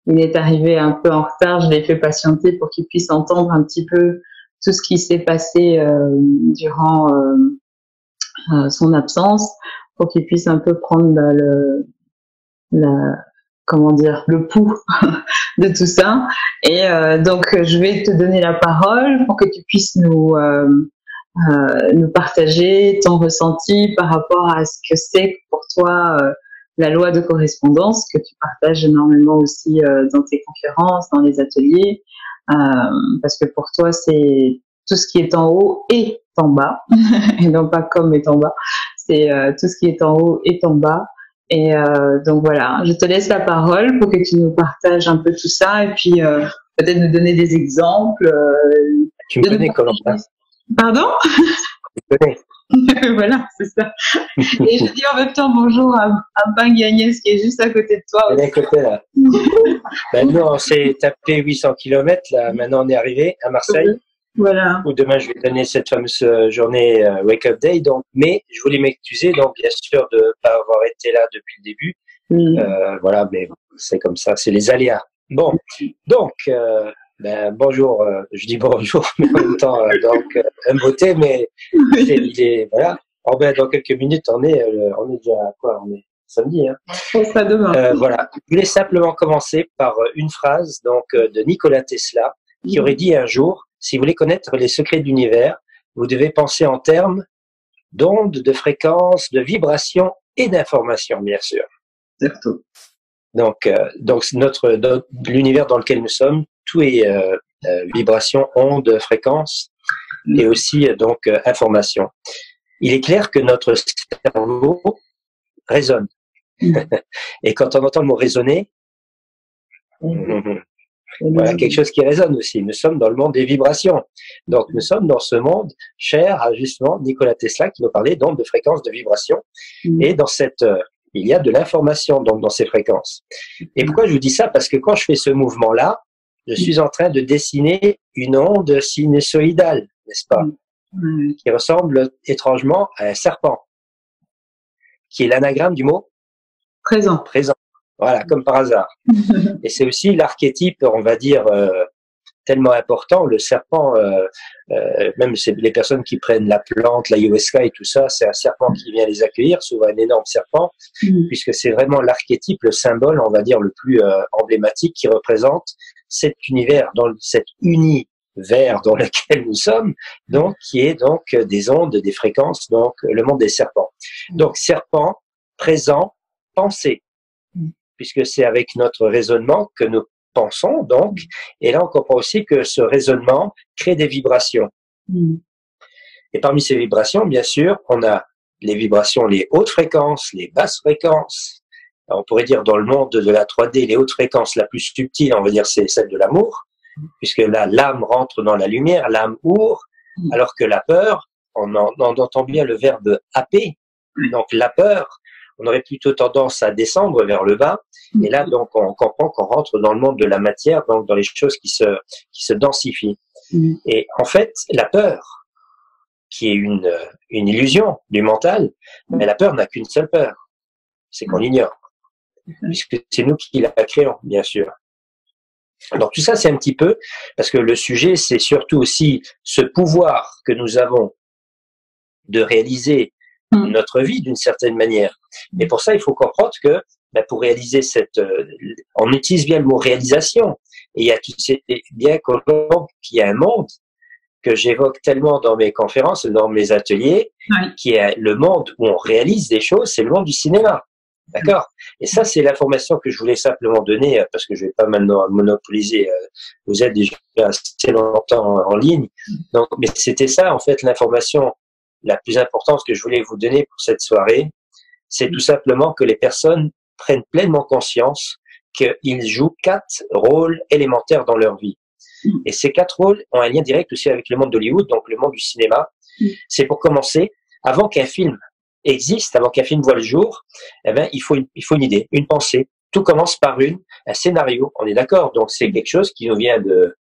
Il est arrivé un peu en retard, je l'ai fait patienter pour qu'il puisse entendre un petit peu tout ce qui s'est passé durant son absence, pour qu'il puisse un peu prendre le pouls de tout ça. Et donc, je vais te donner la parole pour que tu puisses nous partager ton ressenti par rapport à ce que c'est pour toi la loi de correspondance, que tu partages énormément aussi dans tes conférences, dans les ateliers, parce que pour toi, c'est tout ce qui est en haut est en bas, et non pas comme est en bas. C'est tout ce qui est en haut est en bas. Et donc voilà, je te laisse la parole pour que tu nous partages un peu tout ça, et puis peut-être nous donner des exemples. Tu me connais, Colomba. Pardon? Tu me connais. Voilà, c'est ça. Et je dis en même temps bonjour à Bangui Agnès qui est juste à côté de toi. Elle est à côté là. Maintenant, on s'est tapé 800 km, là. Maintenant, on est arrivé à Marseille. Voilà. Où demain, je vais donner cette fameuse journée Wake Up Day. Donc, mais je voulais m'excuser, donc bien sûr, de ne pas avoir été là depuis le début. Voilà, mais c'est comme ça, c'est les aléas. Bon, donc, bonjour, je dis bonjour, mais en même temps, donc, un beauté, mais voilà. Oh, dans quelques minutes, on est déjà à quoi? On est samedi, hein. On sera demain. Voilà. Je voulais simplement commencer par une phrase, donc, de Nikola Tesla, qui aurait dit un jour: si vous voulez connaître les secrets de l'univers, vous devez penser en termes d'ondes, de fréquences, de vibrations et d'informations, bien sûr. Surtout. Donc l'univers dans lequel nous sommes, tout est vibration, ondes, fréquences et aussi donc information. Il est clair que notre cerveau résonne. Et quand on entend le mot résonner, voilà quelque chose qui résonne aussi. Nous sommes dans le monde des vibrations. Donc, nous sommes dans ce monde cher à justement Nikola Tesla qui nous parlait donc de fréquences de vibrations. Et dans il y a de l'information donc dans ces fréquences. Et pourquoi je vous dis ça? Parce que quand je fais ce mouvement-là, je suis en train de dessiner une onde sinusoïdale, n'est-ce pas? Qui ressemble étrangement à un serpent, qui est l'anagramme du mot présent. Présent. Voilà, comme par hasard. Et c'est aussi l'archétype, on va dire, tellement important. Le serpent, même les personnes qui prennent la plante, l'ayahuasca et tout ça, c'est un serpent qui vient les accueillir, souvent un énorme serpent, puisque c'est vraiment l'archétype, le symbole, on va dire, le plus emblématique qui représente cet univers, cet univers dans lequel nous sommes, donc qui est donc des ondes, des fréquences, donc le monde des serpents. Donc serpent, présent, pensée. Puisque c'est avec notre raisonnement que nous pensons, donc, et là on comprend aussi que ce raisonnement crée des vibrations. Et parmi ces vibrations, bien sûr, on a les vibrations, les hautes fréquences, les basses fréquences. Alors, on pourrait dire dans le monde de la 3D, les hautes fréquences, la plus subtile, on va dire, c'est celle de l'amour, puisque là, l'âme rentre dans la lumière, l'âme ouvre, alors que la peur, on entend bien le verbe happer, donc la peur, on aurait plutôt tendance à descendre vers le bas. Et là, donc, on comprend qu'on rentre dans le monde de la matière, donc dans les choses qui se densifient. Et en fait, la peur, qui est une illusion du mental, mais la peur n'a qu'une seule peur, c'est qu'on l'ignore, puisque c'est nous qui la créons, bien sûr. Donc tout ça, c'est un petit peu, parce que le sujet, c'est surtout aussi ce pouvoir que nous avons de réaliser notre vie d'une certaine manière. Et pour ça, il faut comprendre que pour réaliser on utilise bien le mot réalisation. Et il y a bien qu'il y a un monde que j'évoque tellement dans mes conférences, dans mes ateliers, qui est le monde où on réalise des choses, c'est le monde du cinéma. D'accord? Et ça, c'est l'information que je voulais simplement donner, parce que je vais pas maintenant monopoliser, vous êtes déjà assez longtemps en ligne. Donc, mais c'était ça, en fait, l'information la plus importante que je voulais vous donner pour cette soirée, c'est tout simplement que les personnes prennent pleinement conscience qu'ils jouent 4 rôles élémentaires dans leur vie. Et ces 4 rôles ont un lien direct aussi avec le monde d'Hollywood, donc le monde du cinéma. C'est pour commencer, avant qu'un film existe, avant qu'un film voit le jour, il faut une idée, une pensée. Tout commence par un scénario, on est d'accord. Donc c'est quelque chose qui nous vient de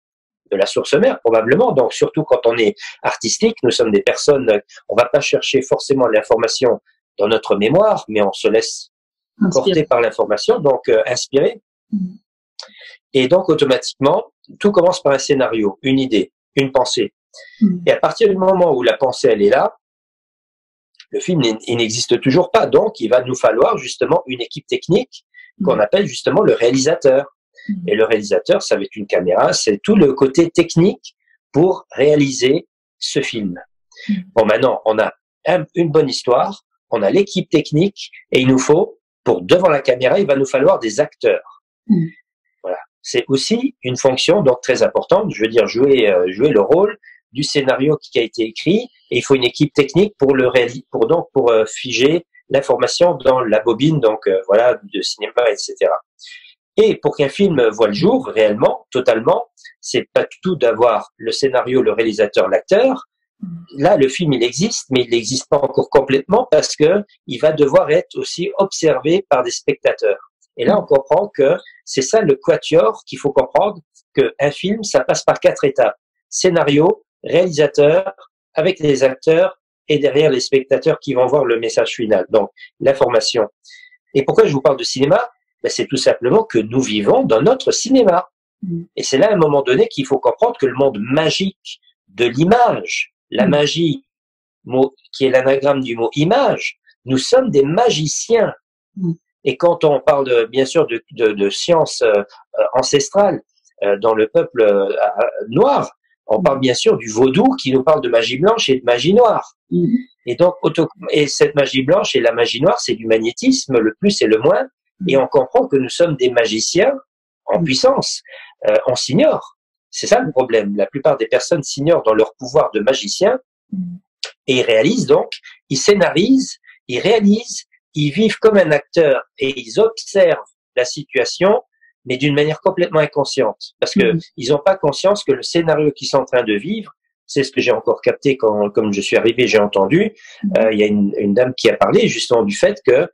la source mère, probablement. Donc, surtout quand on est artistique, nous sommes des personnes, on va pas chercher forcément l'information dans notre mémoire, mais on se laisse porter par l'information, donc inspirer. Et donc, automatiquement, tout commence par un scénario, une idée, une pensée. Et à partir du moment où la pensée, elle est là, le film, il n'existe toujours pas. Donc, il va nous falloir justement une équipe technique qu'on appelle justement le réalisateur. Et le réalisateur, ça va être une caméra, c'est tout le côté technique pour réaliser ce film. Bon, maintenant, on a une bonne histoire, on a l'équipe technique, et il nous faut, pour devant la caméra, il va nous falloir des acteurs. Voilà. C'est aussi une fonction donc très importante, je veux dire jouer le rôle du scénario qui a été écrit, et il faut une équipe technique pour le pour figer l'information dans la bobine, donc voilà, de cinéma, etc. Et pour qu'un film voit le jour réellement, totalement, c'est pas tout d'avoir le scénario, le réalisateur, l'acteur. Là, le film, il existe, mais il n'existe pas encore complètement parce que il va devoir être aussi observé par des spectateurs. Et là, on comprend que c'est ça le quatuor qu'il faut comprendre, qu'un film, ça passe par 4 étapes. Scénario, réalisateur, avec les acteurs et derrière les spectateurs qui vont voir le message final. Donc, l'information. Et pourquoi je vous parle de cinéma? Ben, c'est tout simplement que nous vivons dans notre cinéma. Et c'est là, à un moment donné, qu'il faut comprendre que le monde magique de l'image, la magie, qui est l'anagramme du mot image, nous sommes des magiciens. Et quand on parle bien sûr de sciences ancestrales dans le peuple noir, on parle bien sûr du vaudou qui nous parle de magie blanche et de magie noire. Et donc, cette magie blanche et la magie noire, c'est du magnétisme, le plus et le moins. Et on comprend que nous sommes des magiciens en puissance. On s'ignore. C'est ça le problème. La plupart des personnes s'ignorent dans leur pouvoir de magicien et ils réalisent donc, ils scénarisent, ils réalisent, ils vivent comme un acteur et ils observent la situation, mais d'une manière complètement inconsciente. Parce que ils n'ont pas conscience que le scénario qu'ils sont en train de vivre, c'est ce que j'ai encore capté quand, comme je suis arrivé, j'ai entendu, il y a une dame qui a parlé justement du fait que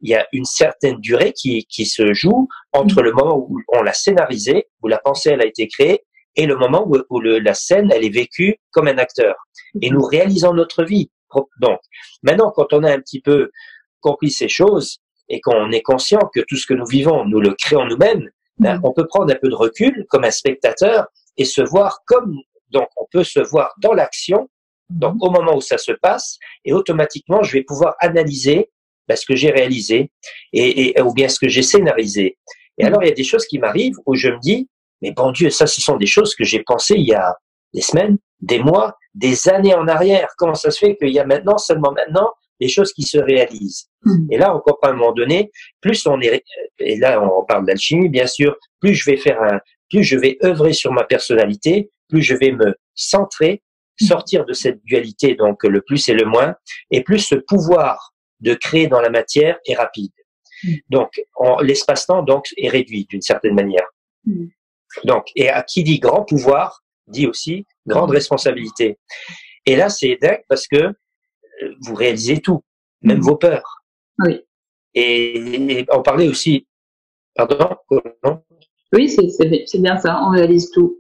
il y a une certaine durée qui se joue entre le moment où on l'a scénarisé, où la pensée elle a été créée, et le moment où la scène elle est vécue comme un acteur. Et nous réalisons notre vie. Donc, maintenant, quand on a un petit peu compris ces choses et qu'on est conscient que tout ce que nous vivons, nous le créons nous-mêmes, ben, on peut prendre un peu de recul comme un spectateur et se voir comme, donc on peut se voir dans l'action, donc au moment où ça se passe, et automatiquement je vais pouvoir analyser ben, ce que j'ai réalisé ou bien ce que j'ai scénarisé. Et alors il y a des choses qui m'arrivent où je me dis, mais bon Dieu, ça ce sont des choses que j'ai pensées il y a des semaines, des mois, des années en arrière. Comment ça se fait qu'il y a maintenant, seulement maintenant, des choses qui se réalisent. Et là, on comprend à un moment donné, plus on est, et là on parle d'alchimie bien sûr, plus je vais œuvrer sur ma personnalité, plus je vais me centrer, sortir de cette dualité, donc le plus et le moins, et plus ce pouvoir de créer dans la matière est rapide. Donc, l'espace-temps donc est réduit d'une certaine manière. Donc, et à qui dit grand pouvoir, dit aussi grande responsabilité. Et là, c'est dingue parce que vous réalisez tout, même vos peurs. Oui. Et on parlait aussi, pardon, non? Oui, c'est bien ça, on réalise tout.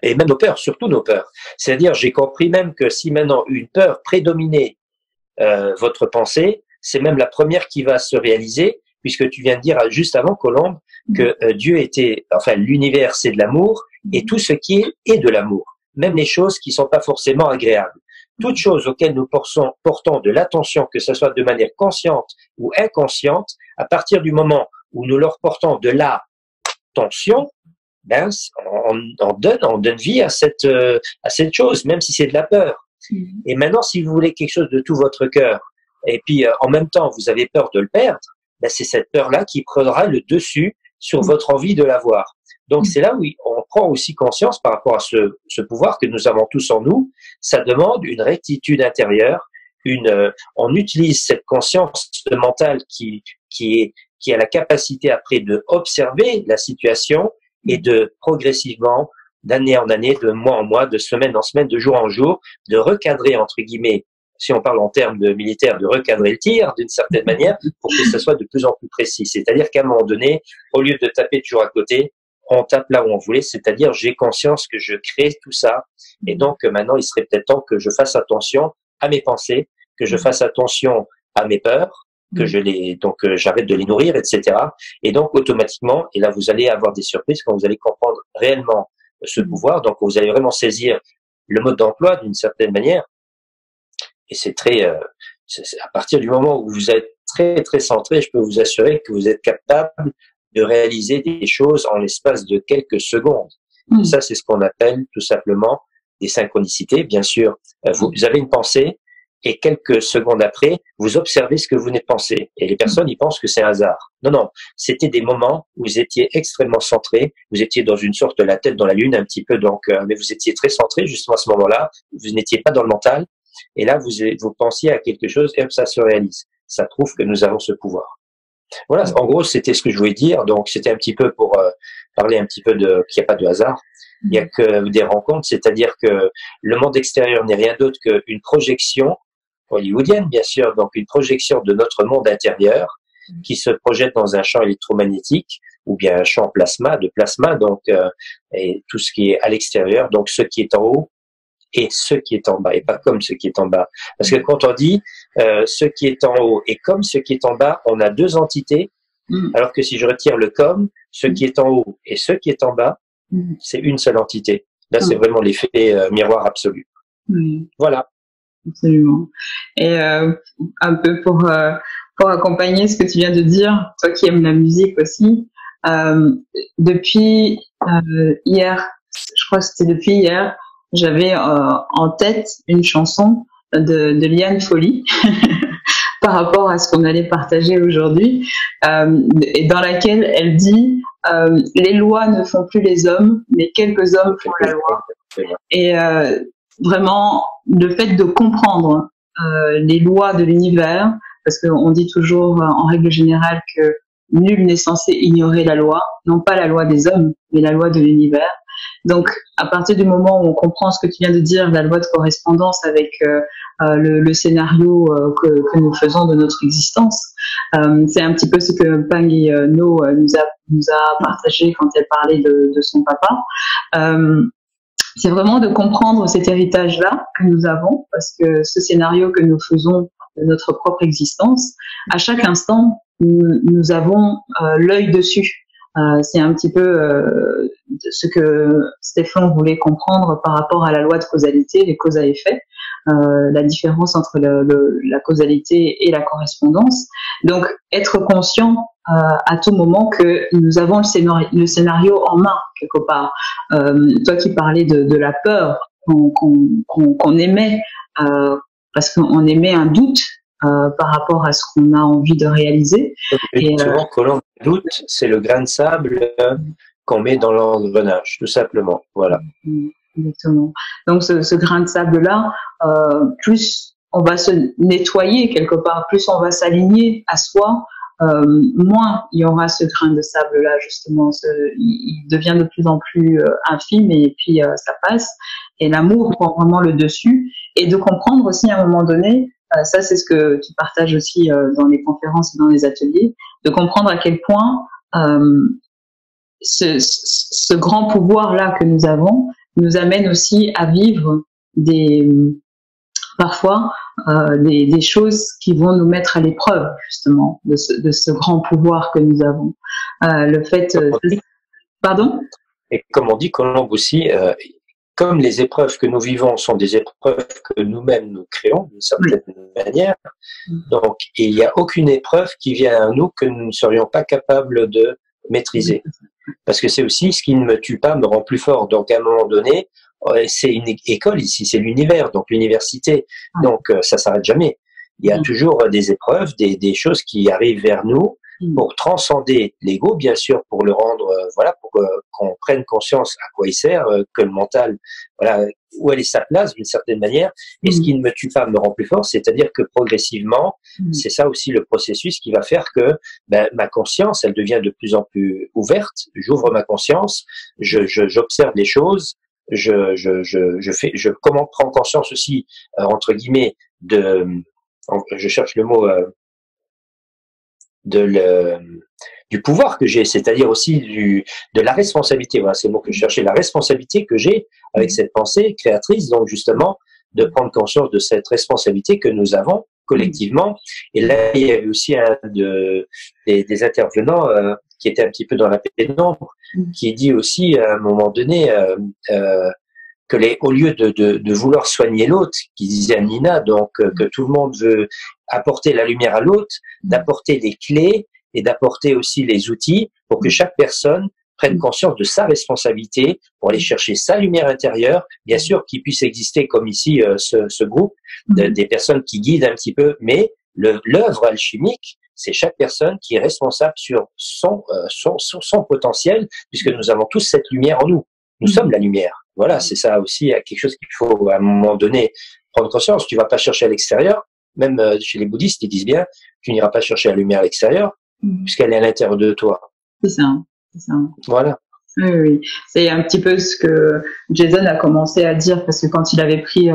Et même nos peurs, surtout nos peurs. C'est-à-dire, j'ai compris même que si maintenant une peur prédominait votre pensée, c'est même la première qui va se réaliser, puisque tu viens de dire juste avant, Colombe, que Dieu était, enfin l'univers c'est de l'amour, et tout ce qui est de l'amour, même les choses qui sont pas forcément agréables. Toutes choses auxquelles nous portons de l'attention, que ce soit de manière consciente ou inconsciente, à partir du moment où nous leur portons de l'attention, ben on donne vie à cette chose, même si c'est de la peur. Et maintenant, si vous voulez quelque chose de tout votre cœur, et puis en même temps vous avez peur de le perdre, ben c'est cette peur-là qui prendra le dessus sur votre envie de l'avoir. Donc c'est là où on prend aussi conscience par rapport à ce pouvoir que nous avons tous en nous. Ça demande une rectitude intérieure, on utilise cette conscience mentale qui a la capacité après de observer la situation et de progressivement, d'année en année, de mois en mois, de semaine en semaine, de jour en jour, de recadrer entre guillemets, si on parle en termes de militaire, de recadrer le tir d'une certaine manière pour que ça soit de plus en plus précis. C'est-à-dire qu'à un moment donné, au lieu de taper toujours à côté, on tape là où on voulait, c'est-à-dire j'ai conscience que je crée tout ça et donc maintenant il serait peut-être temps que je fasse attention à mes pensées, que je fasse attention à mes peurs, que j'arrête de les nourrir, etc. Et donc automatiquement, et là vous allez avoir des surprises quand vous allez comprendre réellement ce pouvoir, donc vous allez vraiment saisir le mode d'emploi d'une certaine manière. Et c'est à partir du moment où vous êtes très très centré, je peux vous assurer que vous êtes capable de réaliser des choses en l'espace de quelques secondes. Et ça, c'est ce qu'on appelle tout simplement des synchronicités. Bien sûr, vous avez une pensée, et quelques secondes après, vous observez ce que vous venez de penser. Et les personnes, ils pensent que c'est un hasard. Non, non, c'était des moments où vous étiez extrêmement centré, vous étiez dans une sorte de la tête dans la lune un petit peu, donc, mais vous étiez très centré justement à ce moment-là, vous n'étiez pas dans le mental, et là, vous pensiez à quelque chose, et hop, ça se réalise. Ça prouve que nous avons ce pouvoir. Voilà, en gros, c'était ce que je voulais dire, donc c'était un petit peu pour parler un petit peu de qu'il n'y a pas de hasard. Il n'y a que des rencontres, c'est-à-dire que le monde extérieur n'est rien d'autre qu'une projection hollywoodienne, bien sûr, donc une projection de notre monde intérieur qui se projette dans un champ électromagnétique ou bien un champ de plasma, donc et tout ce qui est à l'extérieur, donc ce qui est en haut et ce qui est en bas, et pas comme ce qui est en bas. Parce que quand on dit ce qui est en haut et comme ce qui est en bas, on a deux entités, alors que si je retire le comme, ce qui est en haut et ce qui est en bas, c'est une seule entité. Là, c'est vraiment l'effet miroir absolu. Voilà. Absolument. Et un peu pour accompagner ce que tu viens de dire, toi qui aimes la musique aussi, depuis hier, je crois que c'était depuis hier, j'avais en tête une chanson de Liane Folly par rapport à ce qu'on allait partager aujourd'hui, et dans laquelle elle dit les lois ne font plus les hommes, mais quelques hommes font la loi. Et vraiment, le fait de comprendre les lois de l'univers, parce qu'on dit toujours en règle générale que nul n'est censé ignorer la loi, non pas la loi des hommes, mais la loi de l'univers. Donc, à partir du moment où on comprend ce que tu viens de dire, la loi de correspondance avec le scénario que nous faisons de notre existence, c'est un petit peu ce que Pang No nous a partagé quand elle parlait de son papa. C'est vraiment de comprendre cet héritage-là que nous avons, parce que ce scénario que nous faisons de notre propre existence, à chaque instant, nous avons l'œil dessus. C'est un petit peu ce que Stéphane voulait comprendre par rapport à la loi de causalité, les causes à effet, la différence entre la causalité et la correspondance. Donc, être conscient à tout moment que nous avons le scénario en main, quelque part. Toi qui parlais de la peur qu'on émet, parce qu'on émet un doute par rapport à ce qu'on a envie de réaliser. Et souvent, quand on doute, c'est le grain de sable qu'on met dans l'engrenage, tout simplement. Voilà. Exactement. Donc, ce grain de sable-là, plus on va se nettoyer quelque part, plus on va s'aligner à soi, moins il y aura ce grain de sable-là, justement. Il devient de plus en plus infime et puis ça passe. Et l'amour prend vraiment le dessus. Et de comprendre aussi à un moment donné, ça c'est ce que tu partages aussi dans les conférences et dans les ateliers, de comprendre à quel point ce grand pouvoir-là que nous avons nous amène aussi à vivre parfois des choses qui vont nous mettre à l'épreuve justement de ce grand pouvoir que nous avons. Le fait, pardon. Et comme on dit, Colombe aussi, comme les épreuves que nous vivons sont des épreuves que nous-mêmes nous créons d'une certaine manière, donc il n'y a aucune épreuve qui vient à nous que nous ne serions pas capables de maîtriser. Parce que c'est aussi ce qui ne me tue pas me rend plus fort. Donc à un moment donné, c'est une école ici, c'est l'univers, donc l'université. Donc ça s'arrête jamais. Il y a toujours des épreuves, des choses qui arrivent vers nous pour transcender l'ego, bien sûr, pour le rendre, voilà, pour qu'on prenne conscience à quoi il sert, que le mental, voilà, où elle est sa place d'une certaine manière. Et ce qui ne me tue pas me rend plus fort, c'est-à-dire que progressivement, c'est ça aussi le processus qui va faire que ma conscience, elle devient de plus en plus ouverte. J'ouvre ma conscience, j'observe les choses, je comment prendre conscience aussi, entre guillemets, je cherche le mot, du pouvoir que j'ai, c'est-à-dire aussi de la responsabilité. Voilà, c'est le mot que je cherchais, la responsabilité que j'ai avec cette pensée créatrice, donc justement de prendre conscience de cette responsabilité que nous avons collectivement. Et là, il y avait aussi des intervenants qui étaient un petit peu dans la pénombre, qui dit aussi à un moment donné que au lieu de vouloir soigner l'autre, qui disait à Nina, donc que tout le monde veut apporter la lumière à l'autre, d'apporter les clés et d'apporter aussi les outils pour que chaque personne prenne conscience de sa responsabilité pour aller chercher sa lumière intérieure. Bien sûr qu'il puisse exister, comme ici, ce groupe, des personnes qui guident un petit peu, mais l'œuvre alchimique, c'est chaque personne qui est responsable sur son potentiel, puisque nous avons tous cette lumière en nous. Nous sommes la lumière. Voilà, c'est ça aussi quelque chose qu'il faut à un moment donné prendre conscience. Tu vas pas chercher à l'extérieur. Même chez les bouddhistes, ils disent bien, tu n'iras pas chercher la lumière à l'extérieur, puisqu'elle est à l'intérieur de toi. C'est ça, c'est ça. Voilà. Oui, oui. C'est un petit peu ce que Jason a commencé à dire, parce que quand il avait pris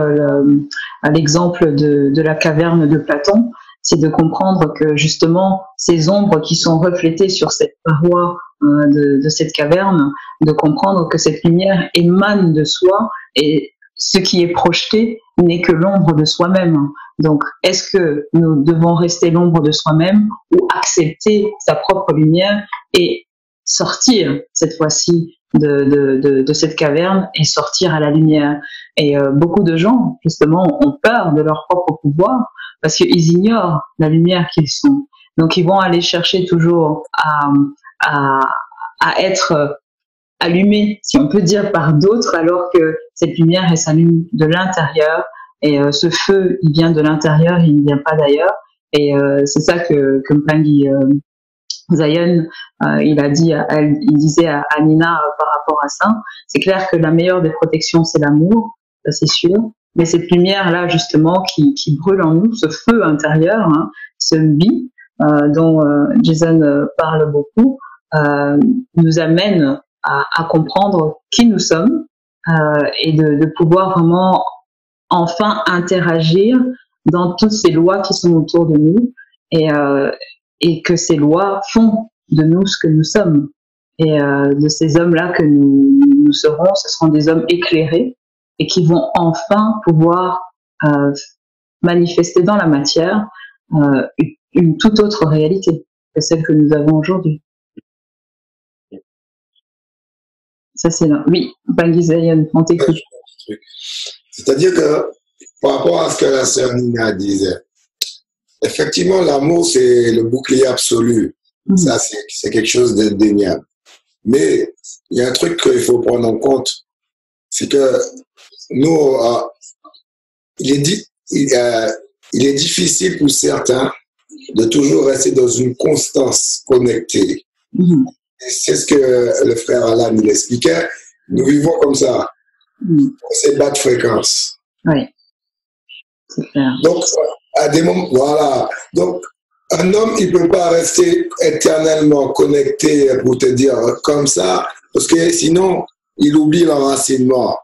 l'exemple de la caverne de Platon, c'est de comprendre que justement ces ombres qui sont reflétées sur cette paroi de cette caverne, de comprendre que cette lumière émane de soi et ce qui est projeté n'est que l'ombre de soi-même. Donc, est-ce que nous devons rester l'ombre de soi-même ou accepter sa propre lumière et sortir cette fois-ci de cette caverne et sortir à la lumière? Et beaucoup de gens, justement, ont peur de leur propre pouvoir parce qu'ils ignorent la lumière qu'ils sont. Donc, ils vont aller chercher toujours à être allumés, si on peut dire, par d'autres, alors que cette lumière, elle s'allume de l'intérieur. Et ce feu, il vient de l'intérieur, il ne vient pas d'ailleurs. Et c'est ça que Mpangui Zion, il disait à Nina par rapport à ça. C'est clair que la meilleure des protections, c'est l'amour, ça c'est sûr. Mais cette lumière-là, justement, qui brûle en nous, ce feu intérieur, ce bi, dont Jason parle beaucoup, nous amène à comprendre qui nous sommes et de pouvoir vraiment enfin interagir dans toutes ces lois qui sont autour de nous et que ces lois font de nous ce que nous sommes. Et de ces hommes-là que nous serons, ce seront des hommes éclairés et qui vont enfin pouvoir manifester dans la matière une toute autre réalité que celle que nous avons aujourd'hui. Ça, c'est là. Oui, Mpangui Zion, on t'écoute. C'est-à-dire que, par rapport à ce que la sœur Nina disait, effectivement, l'amour, c'est le bouclier absolu. Ça, c'est quelque chose d'indéniable. Mais il y a un truc qu'il faut prendre en compte, c'est que nous, il est difficile pour certains de toujours rester dans une constance connectée. C'est ce que le frère Alan il expliquait. Nous vivons comme ça. C'est bas de fréquence. Oui. C'est clair. Donc, à des moments, voilà. Donc, un homme, il ne peut pas rester éternellement connecté, pour te dire, comme ça, parce que sinon, il oublie l'enracinement.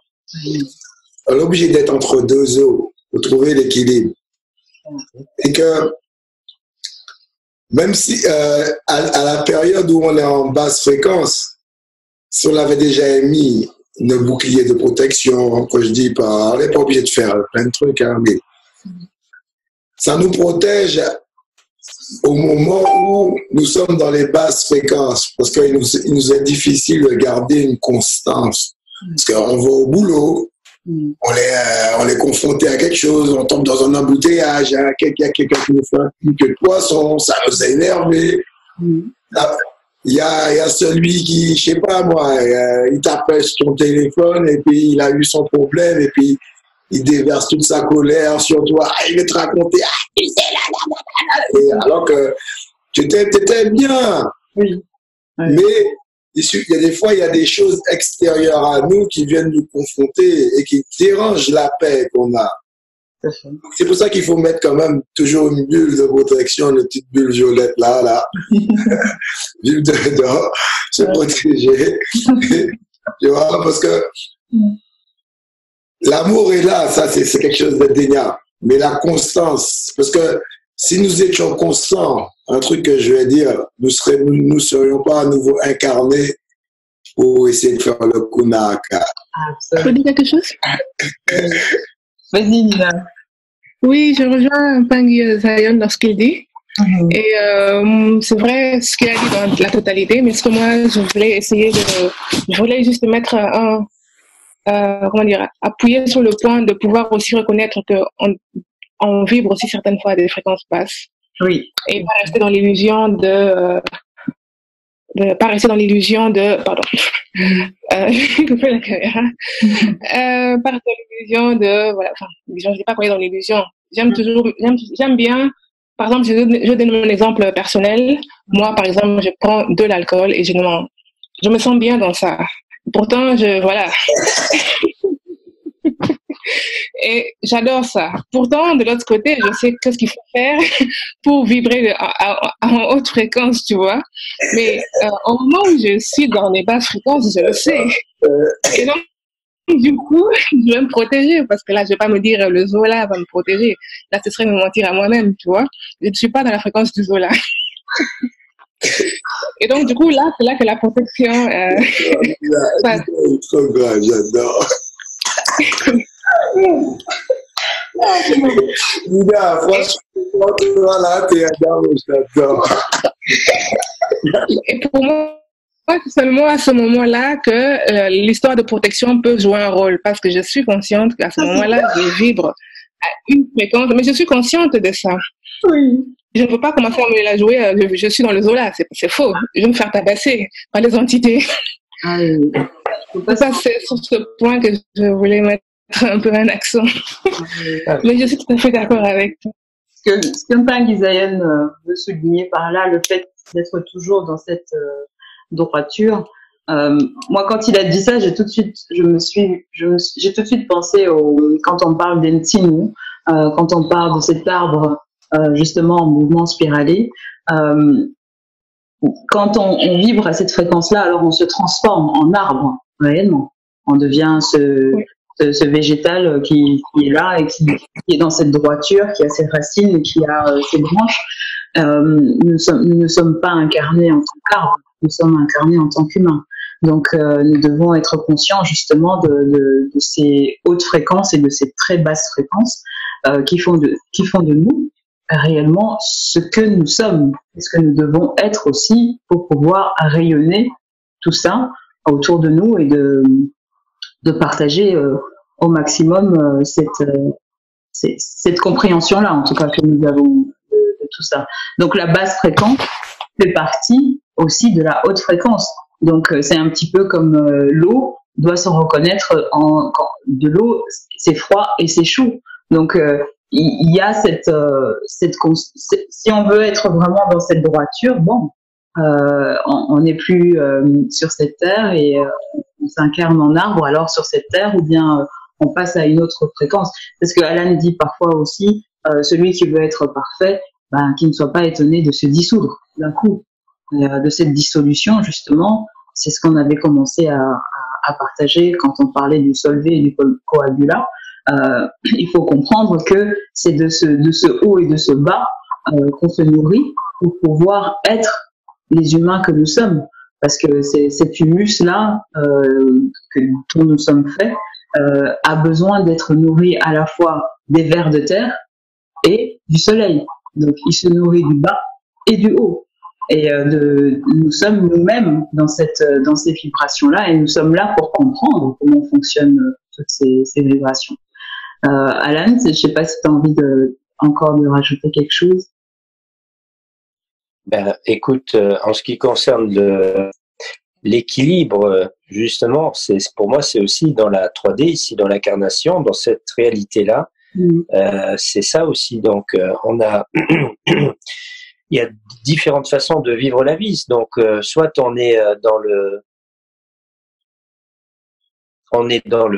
On est obligé d'être entre deux eaux pour trouver l'équilibre. Et que, même si à la période où on est en basse fréquence, si on avait déjà émis nos boucliers de protection, que je dis pas, on n'est pas obligé de faire plein de trucs, hein, mais ça nous protège au moment où nous sommes dans les basses fréquences, parce qu'il nous est difficile de garder une constance. Parce qu'on va au boulot, on est confronté à quelque chose, on tombe dans un embouteillage, il y a quelqu'un qui nous fait un pic de poisson, ça nous a énervé. Il y a celui qui, je sais pas moi, il t'appelle sur ton téléphone et puis il a eu son problème et puis il déverse toute sa colère sur toi, il veut te raconter, et alors que tu étais bien. Oui. Mais il y a des fois, il y a des choses extérieures à nous qui viennent nous confronter et qui dérangent la paix qu'on a. C'est pour ça qu'il faut mettre quand même toujours une bulle de protection, une petite bulle violette là. Bulle dedans, se protéger. Tu vois, parce que l'amour est là, ça c'est quelque chose d'indéniable. Mais la constance, parce que si nous étions constants, un truc que je vais dire, nous serions pas à nouveau incarnés pour essayer de faire le kunaka. Tu peux dire quelque chose? Vas-y, Nina. Oui, je rejoins Mpangui Zion dans ce qu'il dit. Et c'est vrai ce qu'il a dit dans la totalité, mais ce que moi, je voulais juste mettre appuyer sur le point de pouvoir aussi reconnaître qu'on vibre aussi certaines fois à des fréquences basses. Oui. Et pas rester dans l'illusion de de pas rester dans l'illusion de, pardon, couper la caméra, pas rester dans l'illusion de, voilà, enfin, je ne sais pas quoi dans l'illusion. J'aime bien, par exemple, je donne mon exemple personnel. Moi, par exemple, je prends de l'alcool et je me sens bien dans ça. Pourtant, voilà. Et j'adore ça. Pourtant, de l'autre côté, je sais qu'est-ce qu'il faut faire pour vibrer en haute fréquence, tu vois. Mais au moment où je suis dans les basses fréquences, je le sais. Et donc, du coup, je vais me protéger parce que là, je vais pas me dire le Zola va me protéger. Là, ce serait me mentir à moi-même, tu vois. Je ne suis pas dans la fréquence du Zola. Et donc, du coup, là, c'est là que la protection... Trop grand, j'adore. Nina, franchement, voilà, t'es j'adore. Et pour moi, c'est seulement à ce moment-là que l'histoire de protection peut jouer un rôle, parce que je suis consciente qu'à ce moment-là, je vibre à une fréquence, mais je suis consciente de ça. Oui. Je ne peux pas commencer à me la jouer, je suis dans le Zola, c'est faux. Je vais me faire tabasser par les entités. Ah, oui. Ça, c'est sur ce point que je voulais mettre un peu un accent. Mais je suis tout à fait d'accord avec toi. Ce que Mpang Zion veut souligner par là, le fait d'être toujours dans cette droiture. Moi, quand il a dit ça, j'ai tout de suite pensé quand on parle d'Ntinu, quand on parle de cet arbre justement en mouvement spiralé. Quand on vibre à cette fréquence-là, alors on se transforme en arbre réellement. On devient ce végétal qui est là et qui est dans cette droiture, qui a ses racines et qui a ses branches. Nous ne sommes pas incarnés en tant qu'arbre, nous sommes incarnés en tant qu'humains. Donc nous devons être conscients justement de ces hautes fréquences et de ces très basses fréquences qui font de nous réellement ce que nous sommes, ce que nous devons être aussi pour pouvoir rayonner tout ça autour de nous et de partager au maximum cette compréhension-là, en tout cas, que nous avons de tout ça. Donc la basse fréquence fait partie aussi de la haute fréquence. Donc c'est un petit peu comme l'eau doit se reconnaître de l'eau, c'est froid et c'est chaud. Donc il y a si on veut être vraiment dans cette droiture, bon, on n'est plus sur cette terre et on s'incarne en arbre alors sur cette terre, ou bien on passe à une autre fréquence. Parce que Alan dit parfois aussi, celui qui veut être parfait, qui ne soit pas étonné de se dissoudre d'un coup. De cette dissolution, justement, c'est ce qu'on avait commencé à partager quand on parlait du solvé et du coagulat. Il faut comprendre que c'est de ce haut et de ce bas qu'on se nourrit pour pouvoir être les humains que nous sommes. Parce que cet humus-là dont nous sommes faits a besoin d'être nourri à la fois des vers de terre et du soleil. Donc il se nourrit du bas et du haut. Et nous sommes nous-mêmes dans ces vibrations-là, et nous sommes là pour comprendre comment fonctionnent toutes ces vibrations. Alan, je ne sais pas si tu as envie encore de rajouter quelque chose. Écoute, en ce qui concerne l'équilibre, justement, pour moi, c'est aussi dans la 3D, ici dans l'incarnation, dans cette réalité-là. C'est ça aussi. Donc, il y a différentes façons de vivre la vie. Donc, soit on est dans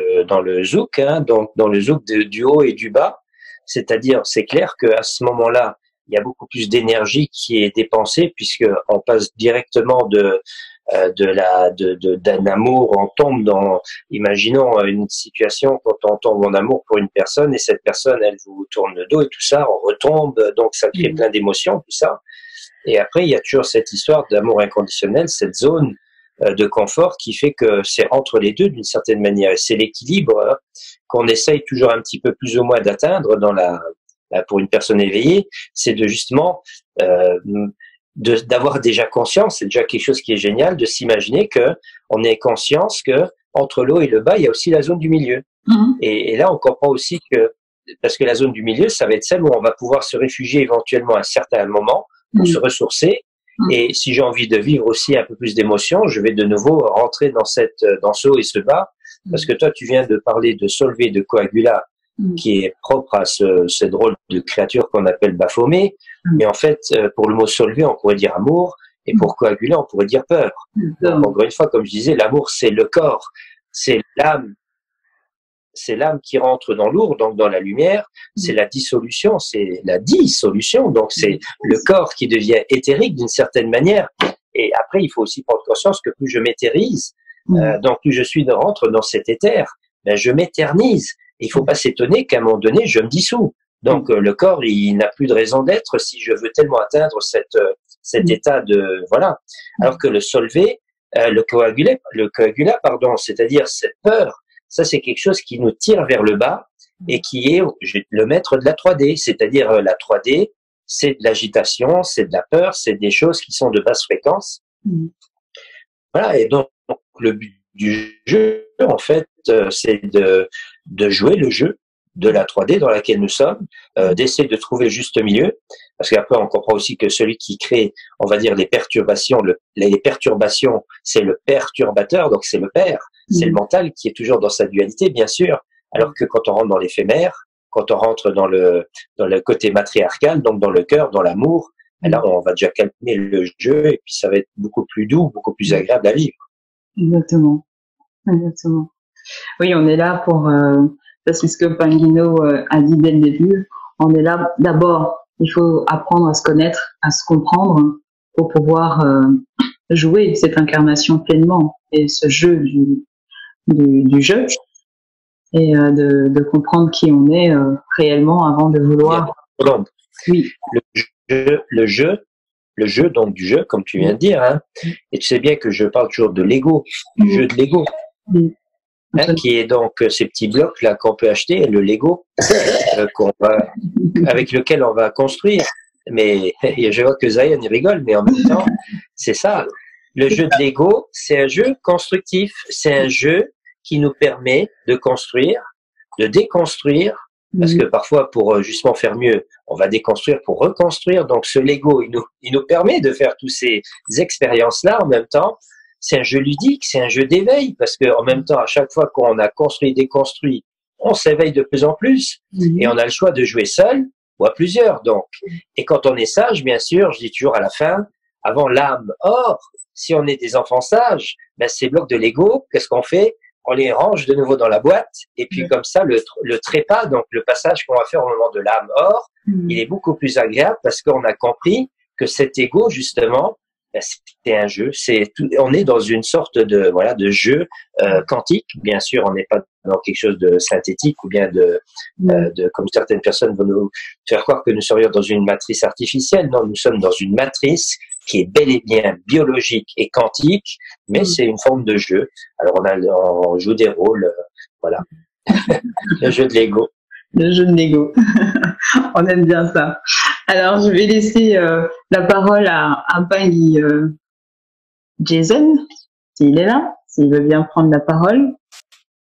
le zouk, hein, donc dans le zouk du haut et du bas. C'est-à-dire, c'est clair qu'à ce moment-là, il y a beaucoup plus d'énergie qui est dépensée, puisque on passe directement d'un amour, on tombe dans, imaginons une situation quand on tombe en amour pour une personne et cette personne, elle vous tourne le dos et tout ça, on retombe, donc ça crée plein d'émotions, tout ça. Et après, il y a toujours cette histoire d'amour inconditionnel, cette zone de confort qui fait que c'est entre les deux d'une certaine manière. Et c'est l'équilibre qu'on essaye toujours un petit peu plus ou moins d'atteindre pour une personne éveillée, c'est de justement d'avoir déjà conscience, c'est déjà quelque chose qui est génial, de s'imaginer que on ait conscience que entre l'eau et le bas, il y a aussi la zone du milieu. Et là, on comprend aussi que, parce que la zone du milieu, ça va être celle où on va pouvoir se réfugier éventuellement à un certain moment pour se ressourcer Et si j'ai envie de vivre aussi un peu plus d'émotion, je vais de nouveau rentrer dans ce haut et ce bas. Parce que toi, tu viens de parler de Solvay, de Coagula, qui est propre à ce drôle de créature qu'on appelle Baphomet. Mais en fait, pour le mot Solvay, on pourrait dire amour. Et pour Coagula, on pourrait dire peur. Donc, encore une fois, comme je disais, l'amour, c'est le corps. C'est l'âme. C'est l'âme qui rentre dans l'our, donc dans la lumière. C'est la dissolution, donc c'est le corps qui devient éthérique d'une certaine manière. Et après, il faut aussi prendre conscience que plus je m'éthérise, donc plus je rentre dans cet éther, ben je m'éternise. Il faut pas s'étonner qu'à un moment donné, je me dissous. Donc le corps, il n'a plus de raison d'être si je veux tellement atteindre cet état de voilà. Alors que le Solvay, le coagula, c'est-à-dire cette peur. Ça, c'est quelque chose qui nous tire vers le bas et qui est le maître de la 3D. C'est-à-dire, la 3D, c'est de l'agitation, c'est de la peur, c'est des choses qui sont de basse fréquence. Voilà. Et donc, le but du jeu, en fait, c'est de jouer le jeu de la 3D dans laquelle nous sommes, d'essayer de trouver le juste milieu. Parce qu'après, on comprend aussi que celui qui crée, on va dire, les perturbations, c'est le perturbateur, donc c'est le père. C'est le mental qui est toujours dans sa dualité, bien sûr. Alors que quand on rentre dans l'éphémère, quand on rentre dans le côté matriarcal, donc dans le cœur, dans l'amour, là, on va déjà calmer le jeu et puis ça va être beaucoup plus doux, beaucoup plus agréable à vivre. Exactement. Oui, on est là pour, ça c'est ce que Panguino a dit dès le début. On est là, d'abord, il faut apprendre à se connaître, à se comprendre pour pouvoir jouer cette incarnation pleinement et ce jeu du jeu et de comprendre qui on est réellement avant de vouloir. Oui. Le jeu donc du jeu, comme tu viens de dire, hein. Et tu sais bien que je parle toujours de Lego, du jeu de Lego, qui est donc ces petits blocs là qu'on peut acheter, le Lego, avec lequel on va construire. Mais je vois que Zayn rigole, mais en même temps, c'est ça. Le jeu de Lego, c'est un jeu constructif, c'est un jeu qui nous permet de construire, de déconstruire, parce que parfois, pour justement faire mieux, on va déconstruire pour reconstruire. Donc ce Lego, il nous permet de faire toutes ces expériences-là en même temps. C'est un jeu ludique, c'est un jeu d'éveil, parce que en même temps, à chaque fois qu'on a construit et déconstruit, on s'éveille de plus en plus, et on a le choix de jouer seul ou à plusieurs. Donc, et quand on est sage, bien sûr, je dis toujours à la fin, avant l'âme. Or, si on est des enfants sages, ben ces blocs de Lego, qu'est-ce qu'on fait? On les range de nouveau dans la boîte, et puis comme ça, le trépas, donc le passage qu'on va faire au moment de l'âme. Or, il est beaucoup plus agréable parce qu'on a compris que cet ego, justement, ben, c'est un jeu. On est dans une sorte de jeu quantique. Bien sûr, on n'est pas dans quelque chose de synthétique ou bien comme certaines personnes vont nous faire croire que nous serions dans une matrice artificielle. Non, nous sommes dans une matrice qui est bel et bien biologique et quantique, mais c'est une forme de jeu. Alors on joue des rôles, voilà. Le jeu de Lego. Le jeu de Lego. On aime bien ça. Alors je vais laisser la parole à Pangui Jason, s'il est là, s'il veut bien prendre la parole,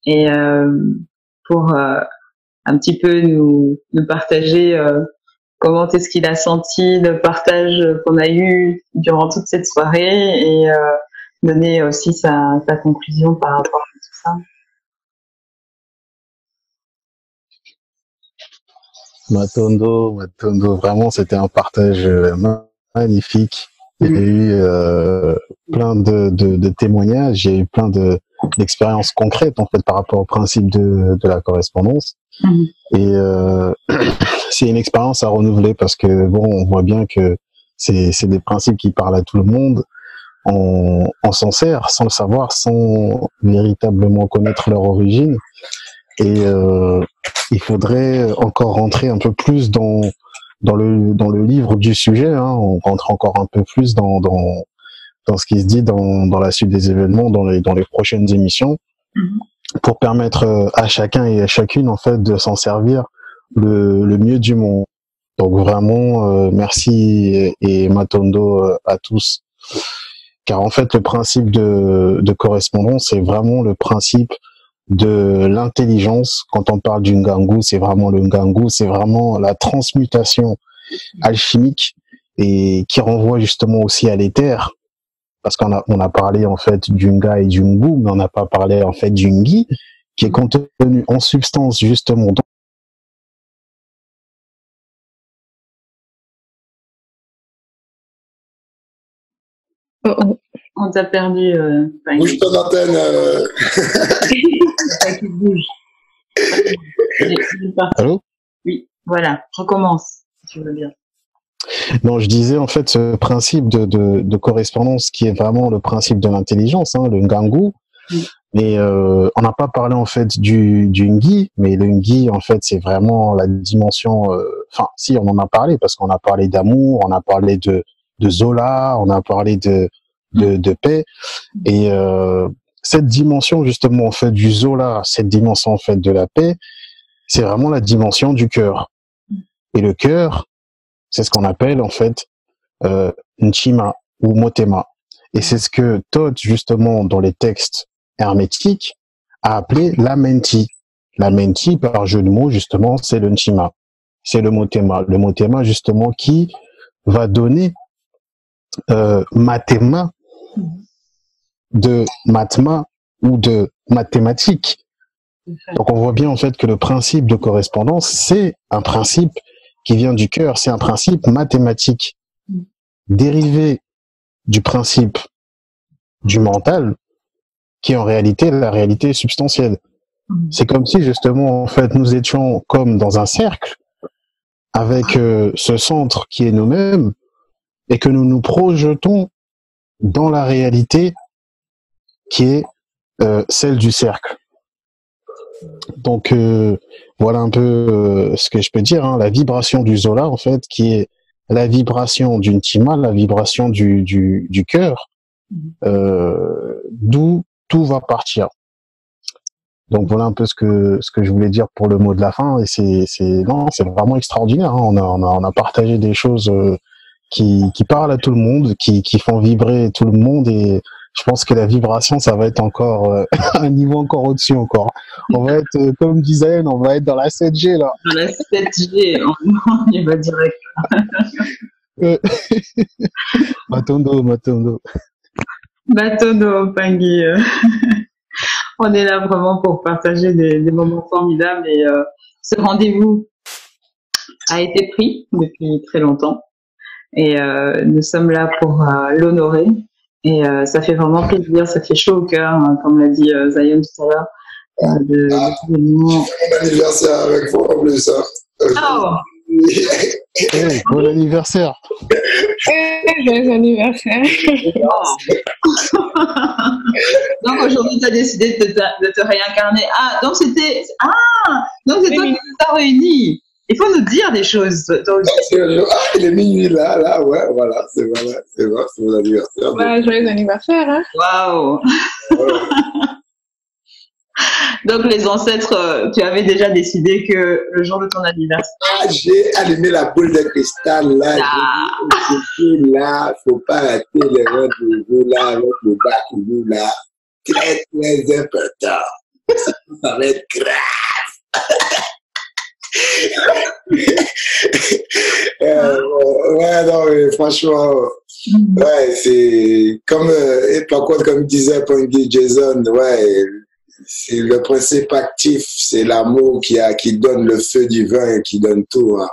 et pour un petit peu nous partager comment est-ce qu'il a senti le partage qu'on a eu durant toute cette soirée et donner aussi sa conclusion par rapport à tout ça. Matondo, vraiment c'était un partage magnifique. Il y a eu plein de témoignages, il y a eu plein d'expériences concrètes en fait par rapport au principe de la correspondance. Et c'est une expérience à renouveler parce que bon, on voit bien que c'est des principes qui parlent à tout le monde. On s'en sert sans le savoir, sans véritablement connaître leur origine. Et il faudrait encore rentrer un peu plus dans le livre du sujet. Hein. On rentre encore un peu plus dans ce qui se dit dans la suite des événements, dans les prochaines émissions, pour permettre à chacun et à chacune en fait de s'en servir le mieux du monde. Donc vraiment merci et Matondo à tous, car en fait le principe de correspondance c'est vraiment le principe de l'intelligence. Quand on parle du Ngangu, c'est vraiment le Ngangu, c'est vraiment la transmutation alchimique et qui renvoie justement aussi à l'éther, parce on a parlé en fait d'Unga et d'Ungu, mais on n'a pas parlé en fait d'Ungi, qui est contenu en substance justement. On t'a perdu. Bouge ton antenne. Qui bouge. Allô? Oui, voilà, recommence, si tu veux bien. Non, je disais en fait ce principe de correspondance qui est vraiment le principe de l'intelligence, hein, le Ngangu. Mais on n'a pas parlé en fait du Ngi, mais le Ngi en fait c'est vraiment la dimension. Enfin, si on en a parlé parce qu'on a parlé d'amour, on a parlé de Zola, on a parlé de paix, et cette dimension justement en fait du Zola, cette dimension en fait de la paix, c'est vraiment la dimension du cœur. Et le cœur, c'est ce qu'on appelle en fait Nchima ou Motema. Et c'est ce que Todd, justement, dans les textes hermétiques, a appelé la menti. La menti, par jeu de mots, justement, c'est le Nchima. C'est le Motema. Le Motema, justement, qui va donner mathéma de matma ou de mathématiques. Donc on voit bien en fait que le principe de correspondance, c'est un principe qui vient du cœur, c'est un principe mathématique dérivé du principe du mental, qui est en réalité la réalité substantielle. C'est comme si justement en fait nous étions comme dans un cercle avec ce centre qui est nous-mêmes et que nous nous projetons dans la réalité qui est celle du cercle. Donc voilà un peu ce que je peux dire, hein, la vibration du Zola en fait, qui est la vibration d'une Tima, la vibration du cœur, d'où tout va partir. Donc voilà un peu ce que je voulais dire pour le mot de la fin, et c'est vraiment extraordinaire, hein. On a partagé des choses qui parlent à tout le monde, qui font vibrer tout le monde, et je pense que la vibration, ça va être encore un niveau encore au-dessus encore. On va être, comme disait, on va être dans la 7G là. Dans la 7G, on y va direct. Matondo. Matondo, Pangui. On est là vraiment pour partager des moments formidables, et ce rendez-vous a été pris depuis très longtemps, et nous sommes là pour l'honorer. Et ça fait vraiment plaisir, ça fait chaud au cœur, hein, comme l'a dit Zion tout à l'heure. Mon anniversaire avec vous en plus. Oh. Hey, bon anniversaire. Joyeux anniversaire. Donc aujourd'hui, tu as décidé de te réincarner. Donc c'était toi qui nous as réunis. Il faut nous dire des choses. Il est minuit là, ouais, voilà, c'est vrai, c'est mon anniversaire. Ouais, joyeux anniversaire, hein. Waouh. Donc les ancêtres, tu avais déjà décidé que le jour de ton anniversaire. J'ai allumé la boule de cristal là, j'ai là, faut pas rater les rendez-vous là avec le bac là. Très très important. Ça va être grave. Ouais, non, mais franchement, ouais, c'est comme, et par contre, comme disait Pangui Jason, ouais, c'est le principe actif, c'est l'amour qui donne le feu du vin et qui donne tout, hein.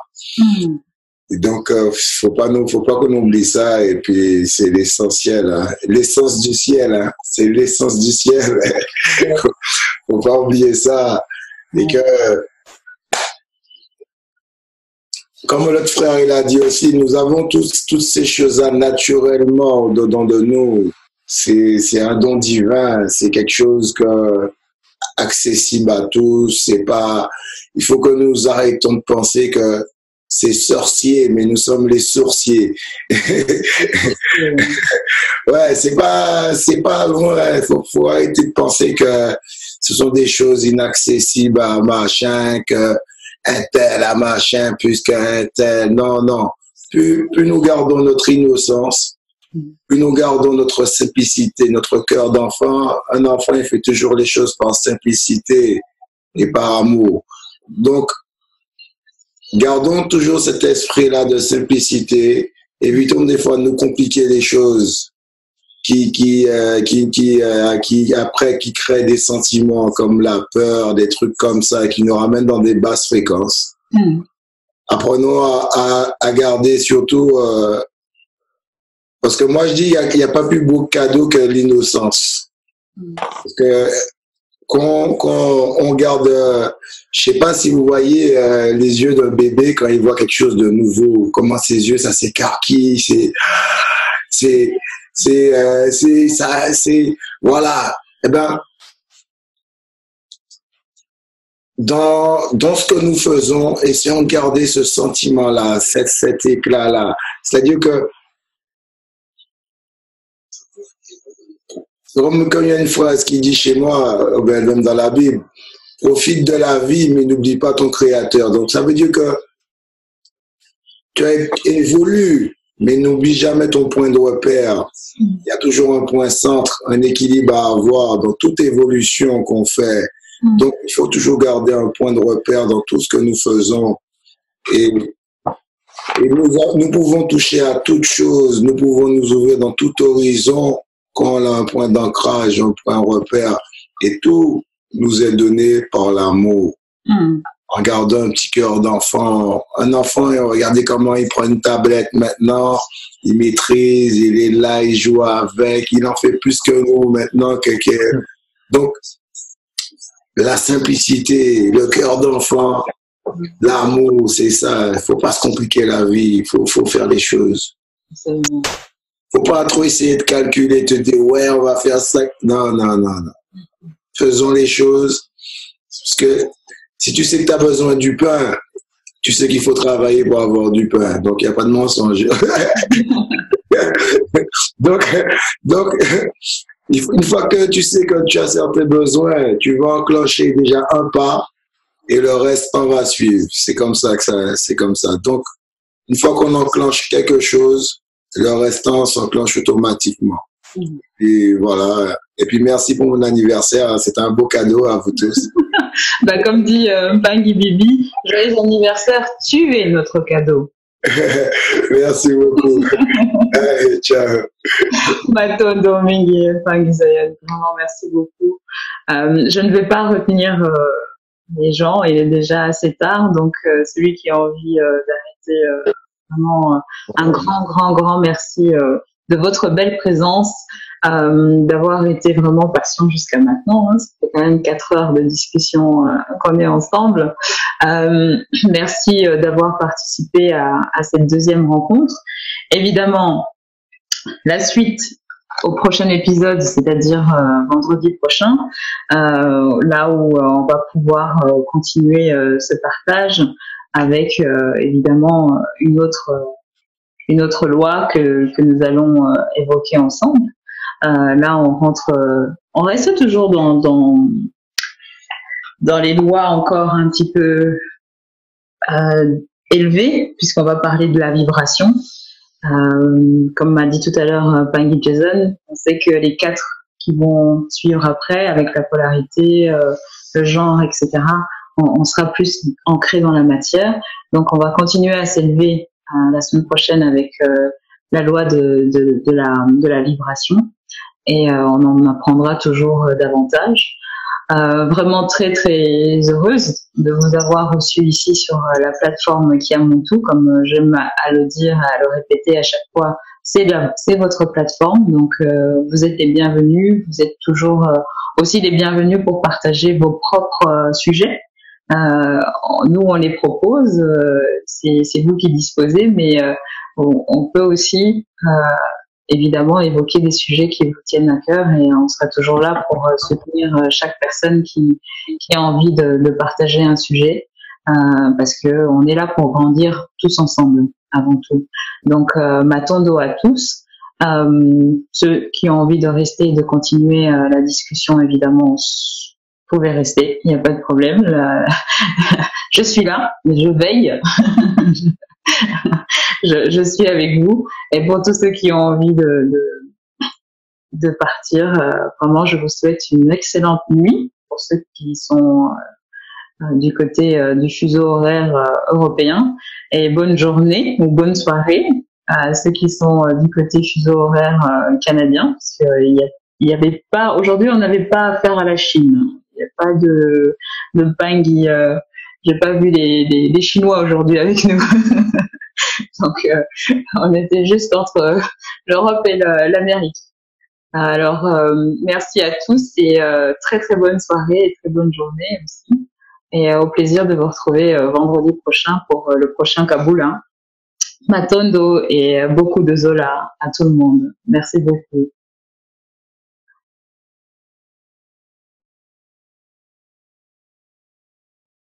Et donc, faut pas qu'on oublie ça, et puis c'est l'essentiel, hein. L'essence du ciel, hein. C'est l'essence du ciel. Faut pas oublier ça. Et que, comme l'autre frère il a dit aussi, nous avons toutes ces choses-là naturellement au-dedans de nous. C'est un don divin, c'est quelque chose accessible à tous. C'est pas, il faut que nous arrêtons de penser que c'est sorcier, mais nous sommes les sourciers. Ouais, c'est pas loin. Faut arrêter de penser que ce sont des choses inaccessibles à machin, que un tel à machin plus qu'un tel. Non. Plus nous gardons notre innocence, plus nous gardons notre simplicité, notre cœur d'enfant. Un enfant, il fait toujours les choses par simplicité et par amour. Donc, gardons toujours cet esprit-là de simplicité évitons des fois de nous compliquer les choses qui après qui créent des sentiments comme la peur, des trucs comme ça, qui nous ramènent dans des basses fréquences. Apprenons à garder surtout, parce que moi je dis il y a pas plus beau cadeau que l'innocence. Parce que quand on garde, je sais pas si vous voyez les yeux d'un bébé quand il voit quelque chose de nouveau, comment ses yeux ça s'écarquille, voilà. Eh ben, dans ce que nous faisons, essayons de garder ce sentiment-là, cet éclat-là. C'est-à-dire que, comme il y a une phrase qui dit chez moi, même dans la Bible, profite de la vie, mais n'oublie pas ton Créateur. Donc, ça veut dire que tu évolues, mais n'oublie jamais ton point de repère. Il y a toujours un point centre, un équilibre à avoir dans toute évolution qu'on fait. Donc, il faut toujours garder un point de repère dans tout ce que nous faisons. Et nous pouvons toucher à toute chose, nous pouvons nous ouvrir dans tout horizon quand on a un point d'ancrage, un point de repère. Et tout nous est donné par l'amour. En gardant un petit cœur d'enfant. Un enfant, regardez comment il prend une tablette maintenant, il maîtrise, il est là, il joue avec, il en fait plus que nous maintenant. Donc, la simplicité, le cœur d'enfant, l'amour, c'est ça. Il ne faut pas se compliquer la vie, il faut faire les choses. Il ne faut pas trop essayer de calculer, te dire, ouais, on va faire ça. Non. Faisons les choses, parce que si tu sais que tu as besoin du pain, tu sais qu'il faut travailler pour avoir du pain. Donc, il n'y a pas de mensonge. donc, une fois que tu sais que tu as certains besoins, tu vas enclencher déjà un pas et le reste, on va suivre. C'est comme ça c'est comme ça. Donc, une fois qu'on enclenche quelque chose, le restant s'enclenche automatiquement. Et voilà. Et puis, merci pour mon anniversaire. C'est un beau cadeau à vous tous. Comme dit Bangui Bibi, joyeux anniversaire, tu es notre cadeau. Merci beaucoup. Allez, ciao. Matondo Mingi, Bangui Zayan, vraiment merci beaucoup. Je ne vais pas retenir les gens, il est déjà assez tard, donc celui qui a envie d'arrêter, vraiment un grand merci de votre belle présence. D'avoir été vraiment patient jusqu'à maintenant. Ça fait quand même 4 heures de discussion qu'on est ensemble. Merci d'avoir participé à cette deuxième rencontre. Évidemment, la suite au prochain épisode, c'est-à-dire vendredi prochain, là où on va pouvoir continuer ce partage avec évidemment une autre loi que nous allons évoquer ensemble. Là, on reste toujours dans les lois encore un petit peu élevées, puisqu'on va parler de la vibration. Comme m'a dit tout à l'heure Bangui Jason, on sait que les 4 qui vont suivre après, avec la polarité, le genre, etc., on sera plus ancré dans la matière. Donc, on va continuer à s'élever la semaine prochaine avec la loi de la vibration. Et on en apprendra toujours davantage. Vraiment très heureuse de vous avoir reçu ici sur la plateforme Kiamuntu, comme j'aime à le dire, à le répéter à chaque fois, c'est votre plateforme, donc vous êtes les bienvenus, vous êtes toujours aussi les bienvenus pour partager vos propres sujets. Nous on les propose, c'est vous qui disposez, mais on peut aussi évidemment évoquer des sujets qui vous tiennent à cœur, et on sera toujours là pour soutenir chaque personne qui a envie de partager un sujet, parce que on est là pour grandir tous ensemble avant tout. Donc matondo à tous. Ceux qui ont envie de rester et de continuer la discussion, évidemment, vous pouvez rester, il n'y a pas de problème. Je suis là, je veille. Je suis avec vous. Et pour tous ceux qui ont envie de partir, vraiment, je vous souhaite une excellente nuit. Pour ceux qui sont du côté du fuseau horaire européen, et bonne journée ou bonne soirée ceux qui sont du côté fuseau horaire canadien, parce qu'il y avait pas, aujourd'hui on n'avait pas affaire à la Chine. Il n'y a pas de Bangui. J'ai pas vu des Chinois aujourd'hui avec nous. Donc on était juste entre l'Europe et l'Amérique. Alors merci à tous et très très bonne soirée et très bonne journée aussi. Et au plaisir de vous retrouver vendredi prochain pour le prochain Kaboul. Matondo et beaucoup de Zola à tout le monde. Merci beaucoup.